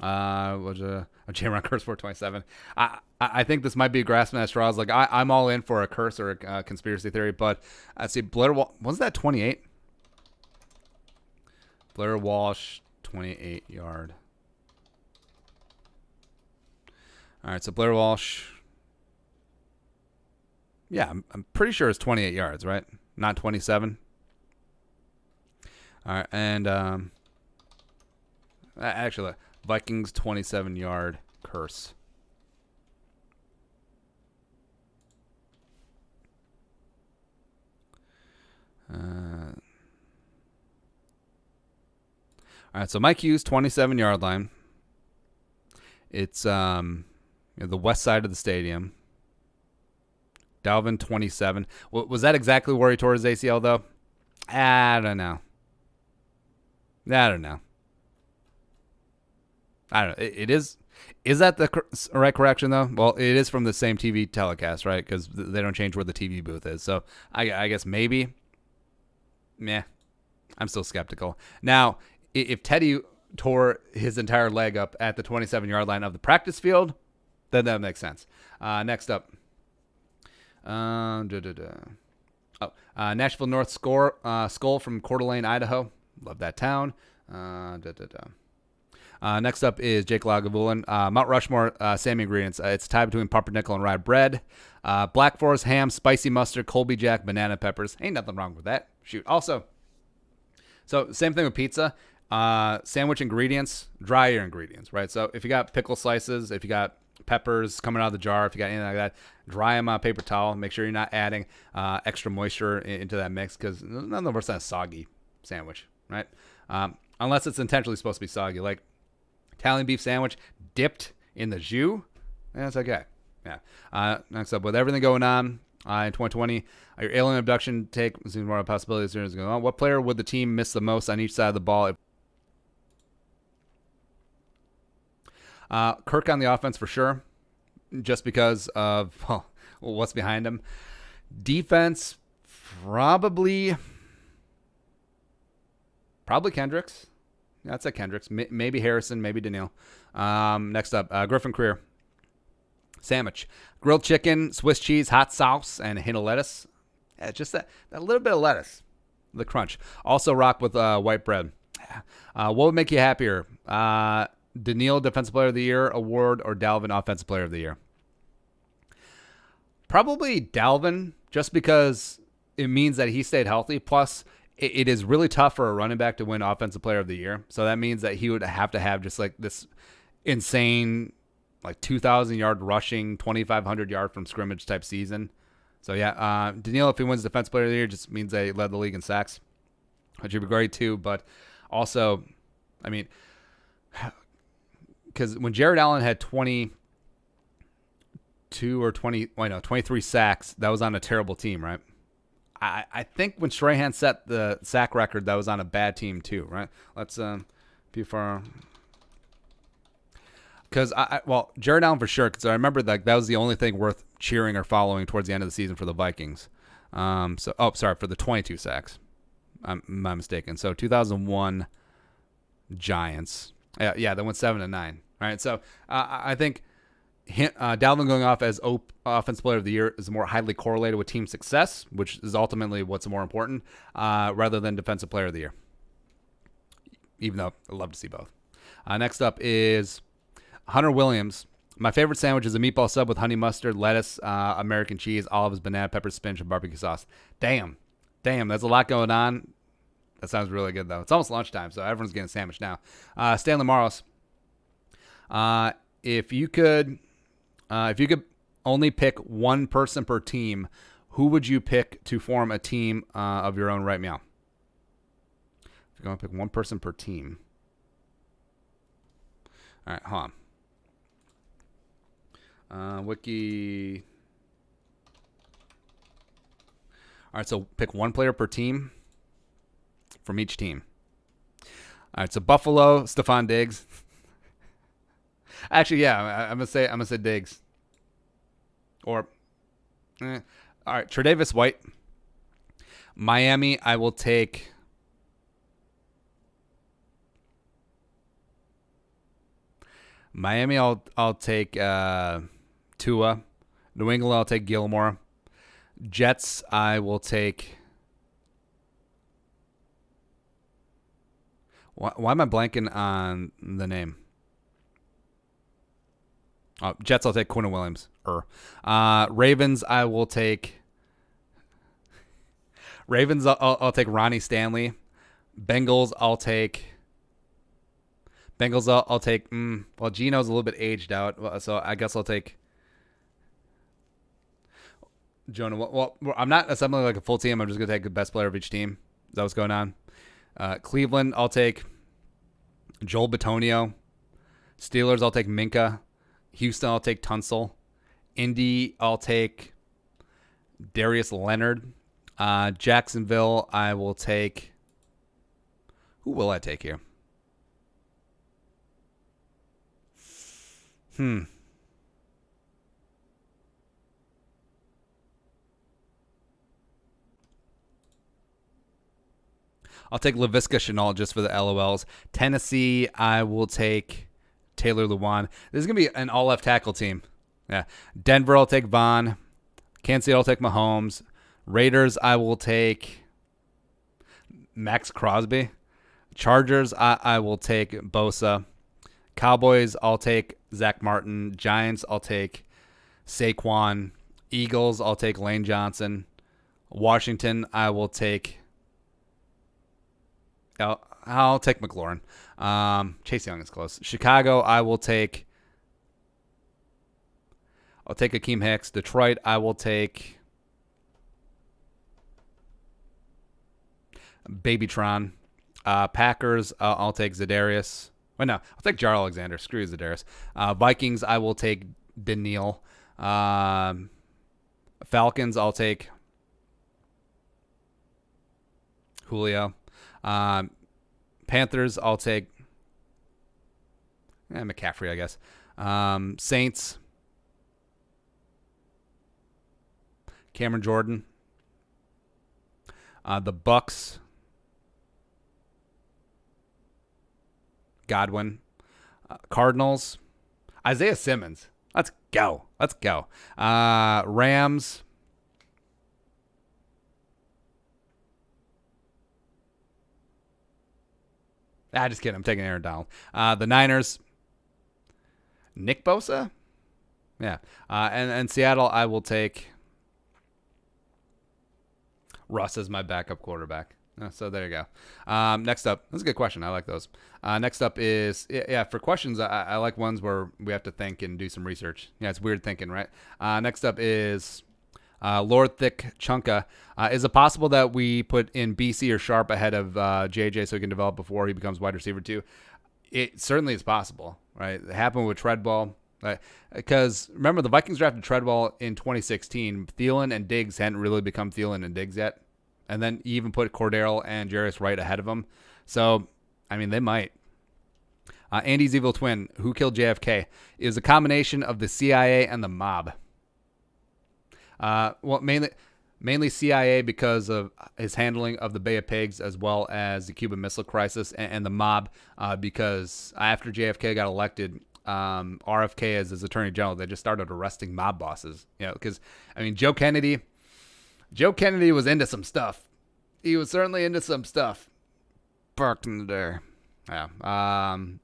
Speaker 1: Was a Jerome curse for 27. I think this might be grasping at straws. Like I'm all in for a curse or a conspiracy theory, but I see Blair Walsh. Was that 28? Blair Walsh, 28-yard. All right, so Blair Walsh. Yeah, I'm pretty sure it's 28 yards, right? Not 27. All right, and actually, Vikings 27-yard curse. All right, so Mike Hughes, 27-yard line. It's the west side of the stadium. Dalvin, 27. Was that exactly where he tore his ACL, though? I don't know. I don't know. It is. Is that the right correction, though? Well, it is from the same TV telecast, right? Because they don't change where the TV booth is. So I guess maybe. Meh. I'm still skeptical. Now, if Teddy tore his entire leg up at the 27-yard line of the practice field, then that makes sense. Next up. Nashville North Skull from Coeur d'Alene, Idaho. Love that town. Next up is Jake Lagavulin. Mount Rushmore Sammy ingredients. It's a tie between pumpernickel and rye bread. Black Forest ham, spicy mustard, Colby Jack, banana peppers. Ain't nothing wrong with that. Shoot. Also, so same thing with pizza. Sandwich ingredients, dry your ingredients, right? So if you got pickle slices, if you got peppers coming out of the jar, if you got anything like that, dry them on a paper towel. Make sure you're not adding extra moisture into that mix, because none worse than a soggy sandwich, right? Unless it's intentionally supposed to be soggy, like Italian beef sandwich dipped in the jus. That's okay. Yeah. Next up, with everything going on in 2020, your alien abduction take seems more of a possibility as soon as going on. What player would the team miss the most on each side of the ball? Kirk on the offense for sure, just because of what's behind him. Defense, probably Kendricks. Yeah, I'd say Kendricks. Maybe Harrison, maybe Daniil. Next up, Griffin Creer. Sandwich, grilled chicken, Swiss cheese, hot sauce, and a hint of lettuce. Yeah, just that little bit of lettuce, the crunch. Also rock with white bread. What would make you happier? Daniil Defensive Player of the Year award or Dalvin Offensive Player of the Year? Probably Dalvin, just because it means that he stayed healthy. Plus, it is really tough for a running back to win Offensive Player of the Year. So that means that he would have to have just like this insane, like 2,000 yard rushing, 2,500 yard from scrimmage type season. So yeah, Daniil, if he wins Defensive Player of the Year, just means that he led the league in sacks, which would be great too. But also, I mean, because when Jared Allen had 22 or 23 sacks, that was on a terrible team, right? I think when Strahan set the sack record, that was on a bad team too, right? Let's before, because Jared Allen for sure, because I remember that was the only thing worth cheering or following towards the end of the season for the Vikings. For the 22 sacks. I'm mistaken. So 2001 Giants. Yeah, they went 7-9. All right, so I think Dalvin going off as Offensive Player of the Year is more highly correlated with team success, which is ultimately what's more important, rather than Defensive Player of the Year. Even though I'd love to see both. Next up is Hunter Williams. My favorite sandwich is a meatball sub with honey mustard, lettuce, American cheese, olives, banana pepper, spinach, and barbecue sauce. Damn, there's a lot going on. That sounds really good, though. It's almost lunchtime, so everyone's getting a sandwich now. Stanley Morris. If you could only pick one person per team, who would you pick to form a team of your own right now? If you're going to pick one person per team. All right, hold on. Wiki. All right, so pick one player per team from each team. All right, so Buffalo, Stephon Diggs. Actually, yeah, I'm gonna say Diggs. Or, all right, Tre'Davious White. Miami, I will take. Miami, I'll take Tua. New England, I'll take Gilmore. Jets, I will take. Why am I blanking on the name? Jets, I'll take Quinn Williams. Ravens, I will take. Ravens, I'll take Ronnie Stanley. Bengals, I'll take. Gino's a little bit aged out, so I guess I'll take Jonah. Well, I'm not assembling like a full team. I'm just going to take the best player of each team. Is that what's going on? Cleveland, I'll take Joel Bitonio. Steelers, I'll take Minka. Houston, I'll take Tunsil. Indy, I'll take Darius Leonard. Jacksonville, I will take. Who will I take here? I'll take Laviska Shenault just for the LOLs. Tennessee, I will take Taylor Lewan. This is going to be an all left tackle team. Yeah. Denver, I'll take Vaughn. Kansas City, I'll take Mahomes. Raiders, I will take Max Crosby. Chargers, I will take Bosa. Cowboys, I'll take Zach Martin. Giants, I'll take Saquon. Eagles, I'll take Lane Johnson. Washington, I will take. I'll take McLaurin. Chase Young is close. Chicago, I will take. I'll take Akeem Hicks. Detroit, I will take Babytron. Packers, I'll take Za'Darius. Wait, no, I'll take Jar Alexander. Screw Za'Darius. Vikings, I will take Daniil. Falcons, I'll take Julio. Panthers, I'll take McCaffrey, I guess. Saints, Cameron Jordan. The Bucks, Godwin. Cardinals, Isaiah Simmons. Let's go. Rams. Just kidding. I'm taking Aaron Donald. The Niners, Nick Bosa? Yeah. And Seattle, I will take Russ as my backup quarterback. So there you go. Next up, that's a good question. I like those. Next up is, yeah, for questions, I like ones where we have to think and do some research. Yeah, it's weird thinking, right? Next up is Lord Thick Chunka. Is it possible that we put in BC or Sharp ahead of JJ so he can develop before he becomes wide receiver too? It certainly is possible, right? It happened with Treadwell. Because remember, the Vikings drafted Treadwell in 2016. Thielen and Diggs hadn't really become Thielen and Diggs yet. And then you even put Cordero and Jarius Wright ahead of him. So, I mean, they might. Andy's evil twin, who killed JFK, is a combination of the CIA and the mob. Well, mainly CIA because of his handling of the Bay of Pigs as well as the Cuban Missile Crisis, and the mob because after JFK got elected, RFK as his attorney general, they just started arresting mob bosses. You know, because I mean, Joe Kennedy was into some stuff. He was certainly into some stuff back in the day. Yeah.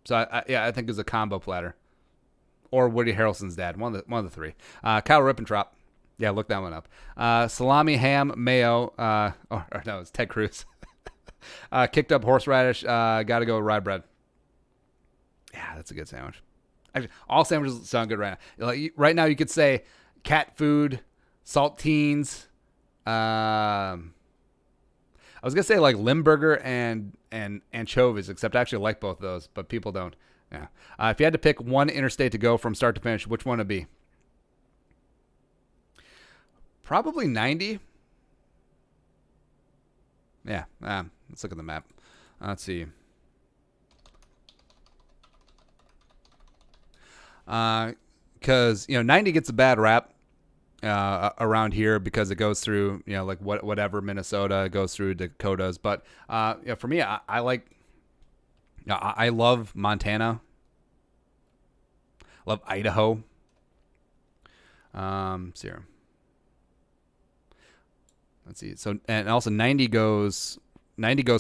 Speaker 1: So I think it's a combo platter, or Woody Harrelson's dad, one of the three. Kyle Rippentrop. Yeah, look that one up. Salami, ham, mayo. Or no, it's Ted Cruz. Kicked up horseradish. Got to go with rye bread. Yeah, that's a good sandwich. Actually, all sandwiches sound good right now. Like right now, you could say cat food, saltines. I was gonna say like Limburger and anchovies, except I actually like both of those, but people don't. Yeah. If you had to pick one interstate to go from start to finish, which one would it be? Probably 90. Yeah. Let's look at the map. Let's see. Because 90 gets a bad rap around here because it goes through like whatever Minnesota goes through Dakotas, but for me, I like. I love Montana. Love Idaho. Here. Let's see. So, and also 90 goes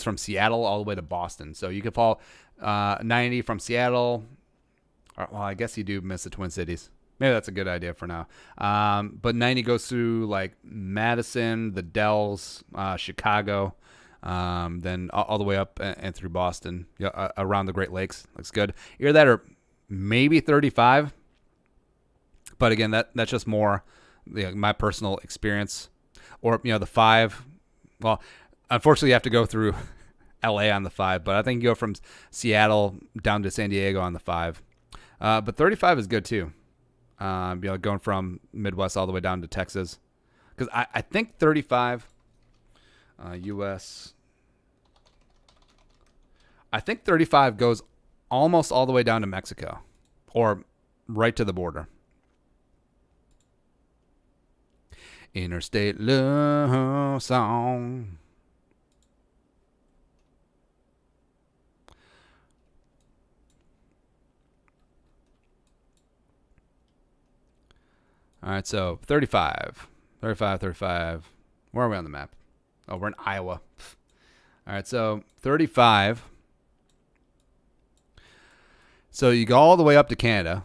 Speaker 1: from Seattle all the way to Boston. So you could fall 90 from Seattle. Well, I guess you do miss the Twin Cities. Maybe that's a good idea for now. But 90 goes through like Madison, the Dells, Chicago, then all the way up and through Boston, around the Great Lakes. Looks good. Either that or maybe 35. But again, that's just more my personal experience. Or, the 5. Well, unfortunately, you have to go through L.A. on the 5. But I think you go from Seattle down to San Diego on the 5. But 35 is good, too. Going from Midwest all the way down to Texas. Because I think 35 U.S. I think 35 goes almost all the way down to Mexico. Or right to the border. Interstate love song. All right, so 35. Where are we on the map? Oh, we're in Iowa. All right, so 35. So you go all the way up to Canada.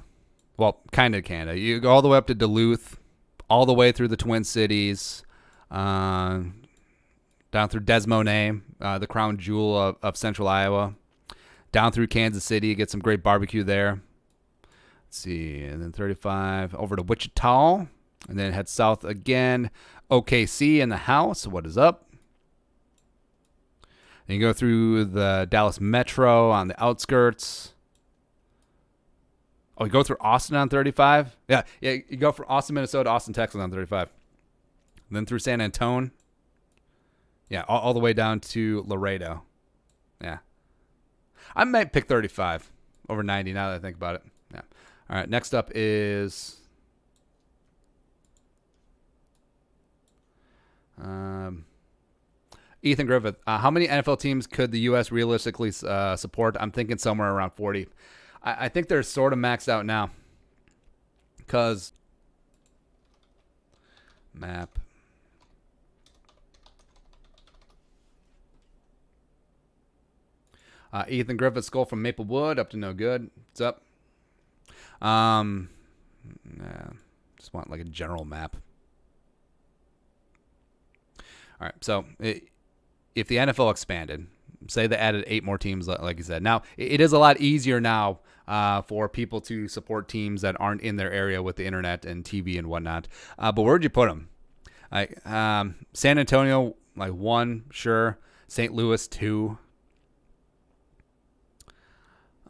Speaker 1: Well, kind of Canada. You go all the way up to Duluth. All the way through the Twin Cities, down through Des Moines, the crown jewel of central Iowa, down through Kansas City, get some great barbecue there. Let's see, and then 35 over to Wichita, and then head south again. OKC in the house, what is up? Then you go through the Dallas Metro on the outskirts. Oh, you go through Austin on 35? Yeah, you go from Austin, Minnesota, Austin, Texas on 35. Then through San Antonio. Yeah, all the way down to Laredo. Yeah. I might pick 35 over 90 now that I think about it. Yeah. All right, next up is Ethan Griffith. How many NFL teams could the U.S. realistically support? I'm thinking somewhere around 40. I think they're sort of maxed out now. Because map. Ethan Griffith, skull from Maplewood, up to no good. What's up? Yeah, just want like a general map. All right, so if the NFL expanded, say they added 8 more teams, like you said, now it is a lot easier now for people to support teams that aren't in their area with the internet and TV and whatnot. But where'd you put them? Like San Antonio, like 1, sure. St. Louis 2.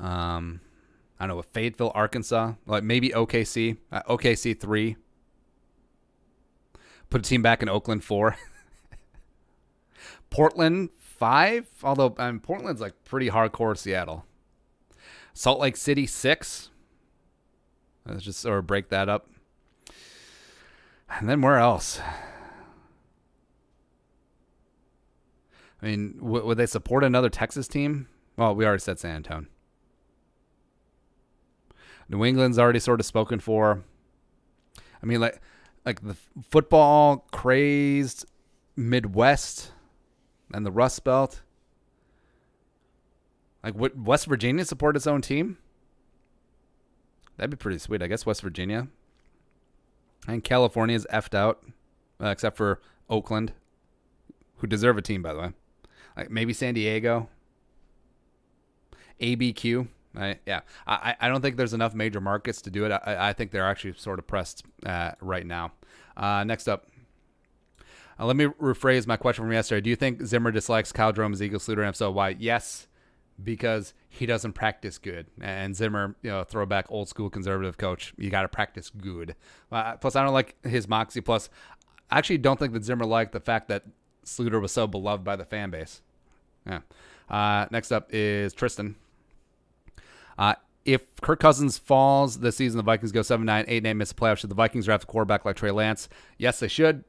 Speaker 1: I don't know, with Fayetteville, Arkansas, like maybe OKC, OKC 3. Put a team back in Oakland 4. Portland 5, although Portland's like pretty hardcore Seattle. Salt Lake City 6. Let's just sort of break that up. And then where else? I mean, would they support another Texas team? Well, we already said San Antonio. New England's already sort of spoken for. I mean, like the football crazed Midwest and the Rust Belt. Like, would West Virginia support its own team? That'd be pretty sweet. I guess West Virginia. And California's effed out, except for Oakland, who deserve a team, by the way. Like maybe San Diego. ABQ. Yeah. I don't think there's enough major markets to do it. I think they're actually sort of pressed right now. Next up. Let me rephrase my question from yesterday. Do you think Zimmer dislikes Kyle Jerome's Eagles Sluter? And if so, why? Yes, because he doesn't practice good. And Zimmer, throwback old school conservative coach, you got to practice good. Plus, I don't like his moxie. Plus, I actually don't think that Zimmer liked the fact that Sluter was so beloved by the fan base. Yeah. Next up is Tristan. If Kirk Cousins falls this season, the Vikings go 7-9, 8-8, miss the playoffs. Should the Vikings draft a quarterback like Trey Lance? Yes, they should,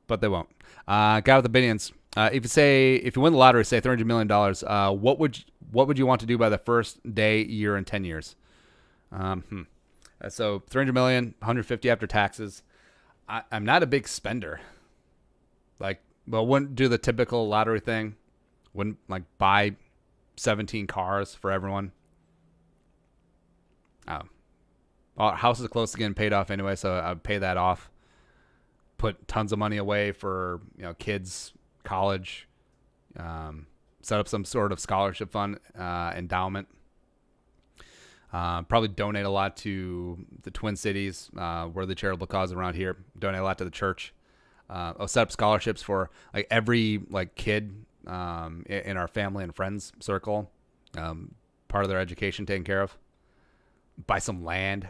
Speaker 1: but they won't. Guy with opinions. If you win the lottery, say $300 million, what would you want to do by the first day, year, and 10 years? So $300 million, $150 after taxes. I'm not a big spender. Wouldn't do the typical lottery thing. Wouldn't buy 17 cars for everyone. Our house is close to getting paid off anyway, so I'd pay that off. Put tons of money away for kids, college. Set up some sort of scholarship fund, endowment. Probably donate a lot to the Twin Cities, where the charitable cause around here. Donate a lot to the church. I'll set up scholarships for every kid in our family and friends circle. Part of their education taken care of. Buy some land.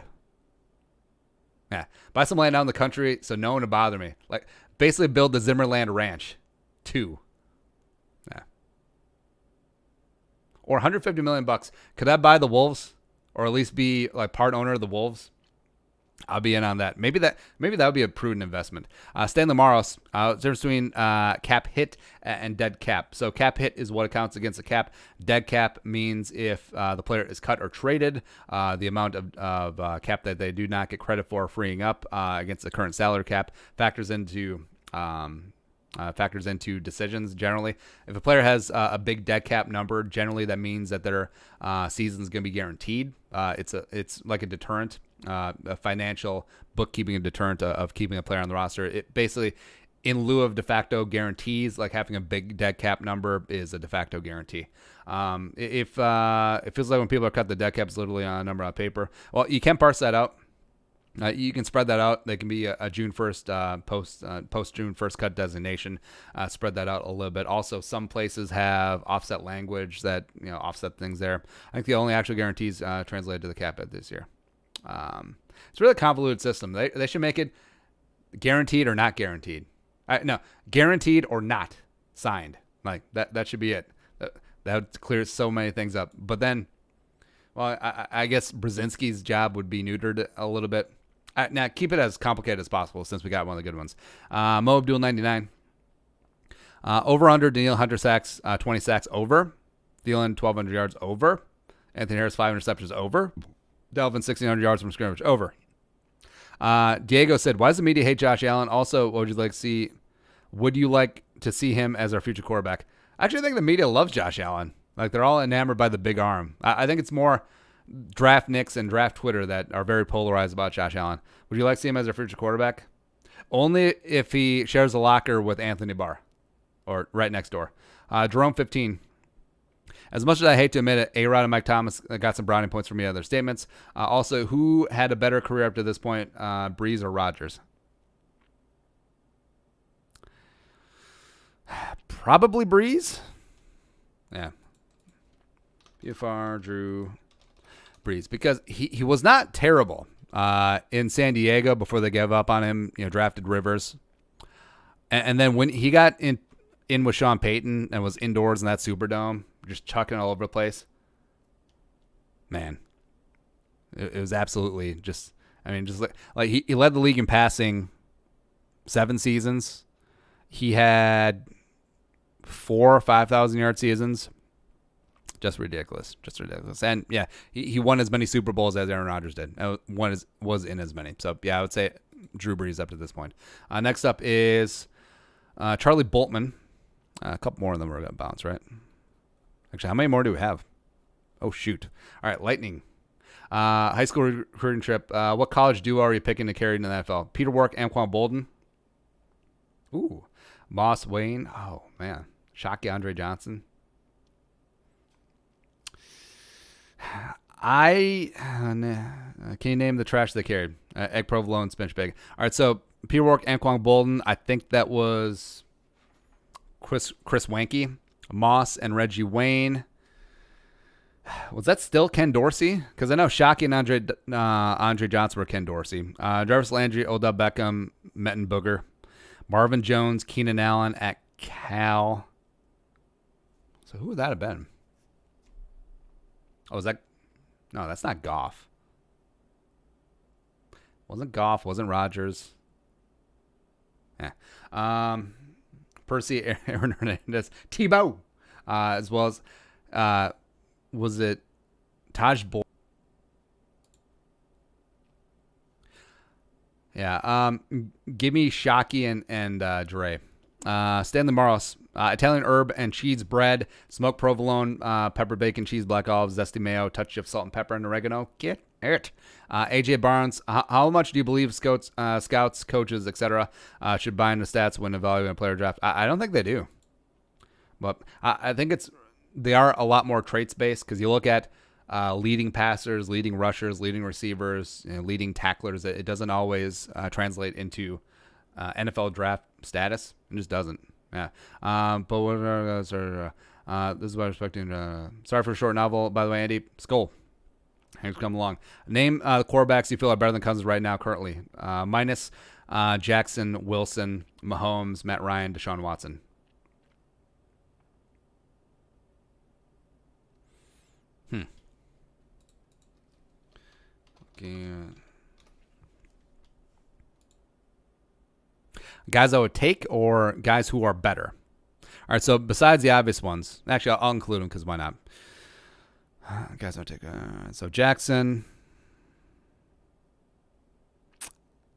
Speaker 1: Yeah, buy some land out in the country so no one would bother me. Basically build the Zimmerland Ranch 2. Yeah. Or $150 million. Could that buy the Wolves? Or at least be part owner of the Wolves? I'll be in on that. Maybe that would be a prudent investment. Stanley Maros, difference between cap hit and dead cap. So cap hit is what accounts against the cap. Dead cap means if the player is cut or traded, the amount of cap that they do not get credit for freeing up against the current salary cap factors into decisions generally. If a player has a big dead cap number, generally that means that their season is going to be guaranteed. It's like a deterrent. A financial bookkeeping deterrent of keeping a player on the roster. It basically, in lieu of de facto guarantees, having a big dead cap number is a de facto guarantee. It feels like when people are cut, the dead cap is literally on a number on paper. Well, you can parse that out. You can spread that out. They can be a June 1st post June 1st cut designation. Spread that out a little bit. Also, some places have offset language that offset things there. I think the only actual guarantees translated to the cap at this year. It's a really convoluted system. They should make it guaranteed or not guaranteed. No, guaranteed or not signed. That should be it. That clears so many things up. But then, well, I guess Brzezinski's job would be neutered a little bit. Now, keep it as complicated as possible since we got one of the good ones. Mo Abdul 99. Over under Danielle Hunter sacks, 20 sacks over. Thielen 1,200 yards over. Anthony Harris 5 interceptions over. Delvin 1,600 yards from scrimmage over. Diego said, "Why does the media hate Josh Allen? Also, what would you like to see? Would you like to see him as our future quarterback?" Actually, I think the media loves Josh Allen. They're all enamored by the big arm. I think it's more. draft nicks and draft Twitter that are very polarized about Josh Allen. Would you like to see him as a future quarterback? Only if he shares a locker with Anthony Barr or right next door. Jerome 15. As much as I hate to admit it, A-Rod and Mike Thomas got some brownie points for me on their statements. Also, who had a better career up to this point, Brees or Rodgers? Probably Brees. Yeah. BFR, Drew, Brees. Because he was not terrible in San Diego before they gave up on him, drafted Rivers. And then when he got in with Sean Payton and was indoors in that Superdome, just chucking all over the place, man, it was absolutely just like he led the league in passing 7 seasons. He had 4 or 5,000 yard seasons. Just ridiculous. And yeah, he won as many Super Bowls as Aaron Rodgers did. Was in as many. So yeah, I would say Drew Brees up to this point. Next up is Charlie Boltman. A couple more of them are going to bounce, right? Actually, how many more do we have? Oh, shoot. All right, lightning. High school recruiting trip. What college duo are you picking to carry in the NFL? Peter Wark, Anquan Bolden. Ooh. Moss Wayne. Oh, man. Shockey Andre Johnson. Can you name the trash they carried? Egg provolone, spinach bag. All right, so Peter Wark, Anquan Bolden. I think that was Chris Wanke, Moss, and Reggie Wayne. Was that still Ken Dorsey? Because I know Shockey and Andre Johnson were Ken Dorsey. Jarvis Landry, Odell Beckham, Metten Booger, Marvin Jones, Keenan Allen at Cal. So who would that have been? Oh, is that? No, that's not Goff. Wasn't Goff. Wasn't Rodgers. Yeah. Percy, Aaron Hernandez, Tebow, as well as was it Taj Boyd? Yeah. Give me Shockey and Dre. Stanley Morris, Italian herb and cheese bread, smoked provolone, pepper bacon, cheese, black olives, zesty mayo, touch of salt and pepper and oregano. Get it. AJ Barnes, how much do you believe scouts, coaches, etc. Should buy into stats when evaluating a player draft? I don't think they do. But I think they are a lot more traits based because you look at leading passers, leading rushers, leading receivers, leading tacklers. It doesn't always translate into NFL draft status. It just doesn't. Yeah. But what this is what I'm expecting. Sorry for a short novel, by the way, Andy. Skull. Thanks for coming along. Name the quarterbacks you feel are better than Cousins right now currently. Minus Jackson, Wilson, Mahomes, Matt Ryan, Deshaun Watson. Okay. Guys I would take or guys who are better? All right, so besides the obvious ones, actually, I'll include them because why not? Guys I would take. So Jackson.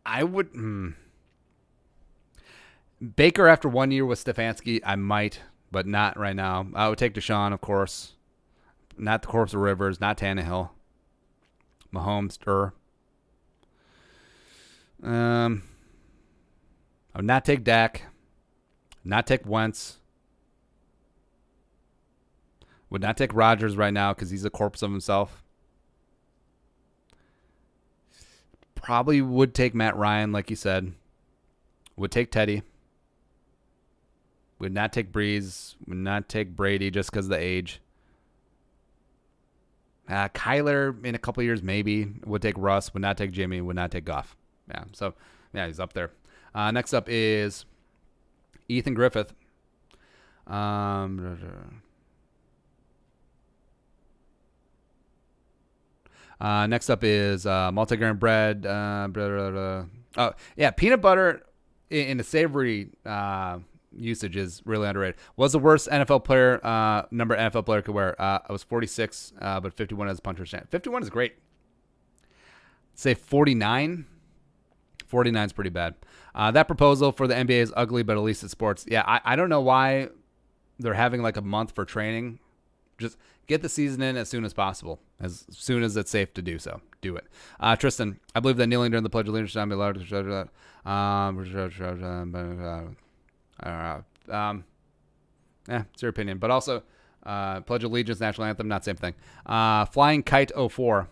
Speaker 1: I would. Baker after 1 year with Stefanski, I might, but not right now. I would take Deshaun, of course. Not the corpse of Rivers, not Tannehill. Mahomes, I would not take Dak. Not take Wentz. Would not take Rodgers right now because he's a corpse of himself. Probably would take Matt Ryan, like you said. Would take Teddy. Would not take Brees. Would not take Brady just because of the age. Kyler in a couple of years maybe. Would take Russ. Would not take Jimmy. Would not take Goff. Yeah, so yeah, he's up there. Next up is Ethan Griffith. Next up is multigrain bread. Oh, yeah, peanut butter in the savory usage is really underrated. Was the worst NFL player number NFL player could wear? I was 46, but 51 as a puncher stand. 51 is great. Say 49. 49 is pretty bad. That proposal for the NBA is ugly, but at least it's sports. Yeah, I don't know why they're having like a month for training Just get the season in as soon as possible, as soon as it's safe to do so. Do it. Tristan, I believe that kneeling during the Pledge of Allegiance should be allowed to it's your opinion. But also, Pledge of Allegiance, National Anthem, not same thing. Flying Kite 04.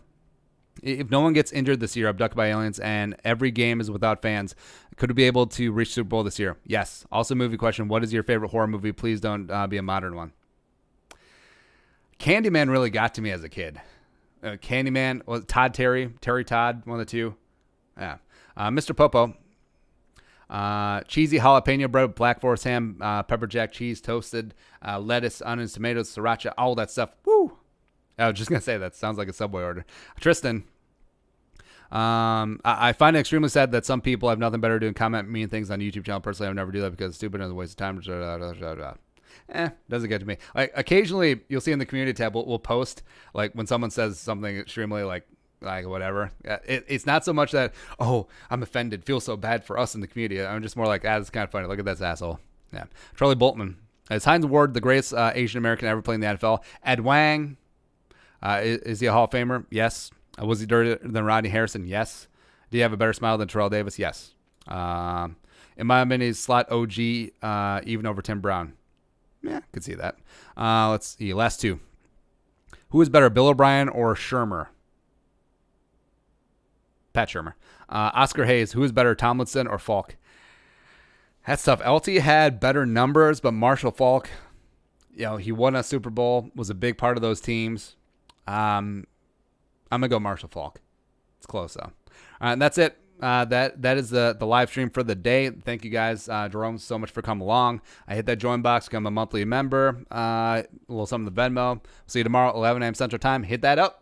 Speaker 1: If no one gets injured this year, abducted by aliens, and every game is without fans, could we be able to reach Super Bowl this year? Yes. Also, movie question. What is your favorite horror movie? Please don't be a modern one. Candyman really got to me as a kid. Candyman, was Terry Todd, one of the two. Yeah. Mr. Popo. Cheesy jalapeno bread with black forest ham, pepper jack cheese, toasted, lettuce, onions, tomatoes, sriracha, all that stuff. Woo! I was just going to say that sounds like a Subway order. Tristan, I find it extremely sad that some people have nothing better to do than comment mean things on the YouTube channel. Personally, I would never do that because it's stupid and it's a waste of time. Doesn't get to me. Like, occasionally, you'll see in the community tab, we'll post, like, when someone says something extremely, like whatever. It's not so much that, oh, I'm offended, feel so bad for us in the community. I'm just more like, it's kind of funny. Look at this asshole. Yeah. Charlie Boltman. Is Heinz Ward the greatest Asian American ever played in the NFL? Ed Wang. Is he a Hall of Famer? Yes. Was he dirtier than Rodney Harrison? Yes. Do you have a better smile than Terrell Davis? Yes. In my opinion, he's slot OG even over Tim Brown. Yeah, could see that. Let's see. Last two. Who is better, Bill O'Brien or Shermer? Pat Shermer. Oscar Hayes. Who is better, Tomlinson or Falk? That's tough. LT had better numbers, but Marshall Falk, he won a Super Bowl, was a big part of those teams. I'm going to go Marshall Falk. It's close, though. And that's it. That is the live stream for the day. Thank you guys, Jerome, so much for coming along. I hit that join box, become a monthly member. A little something to Venmo. See you tomorrow, 11 a.m. Central Time. Hit that up.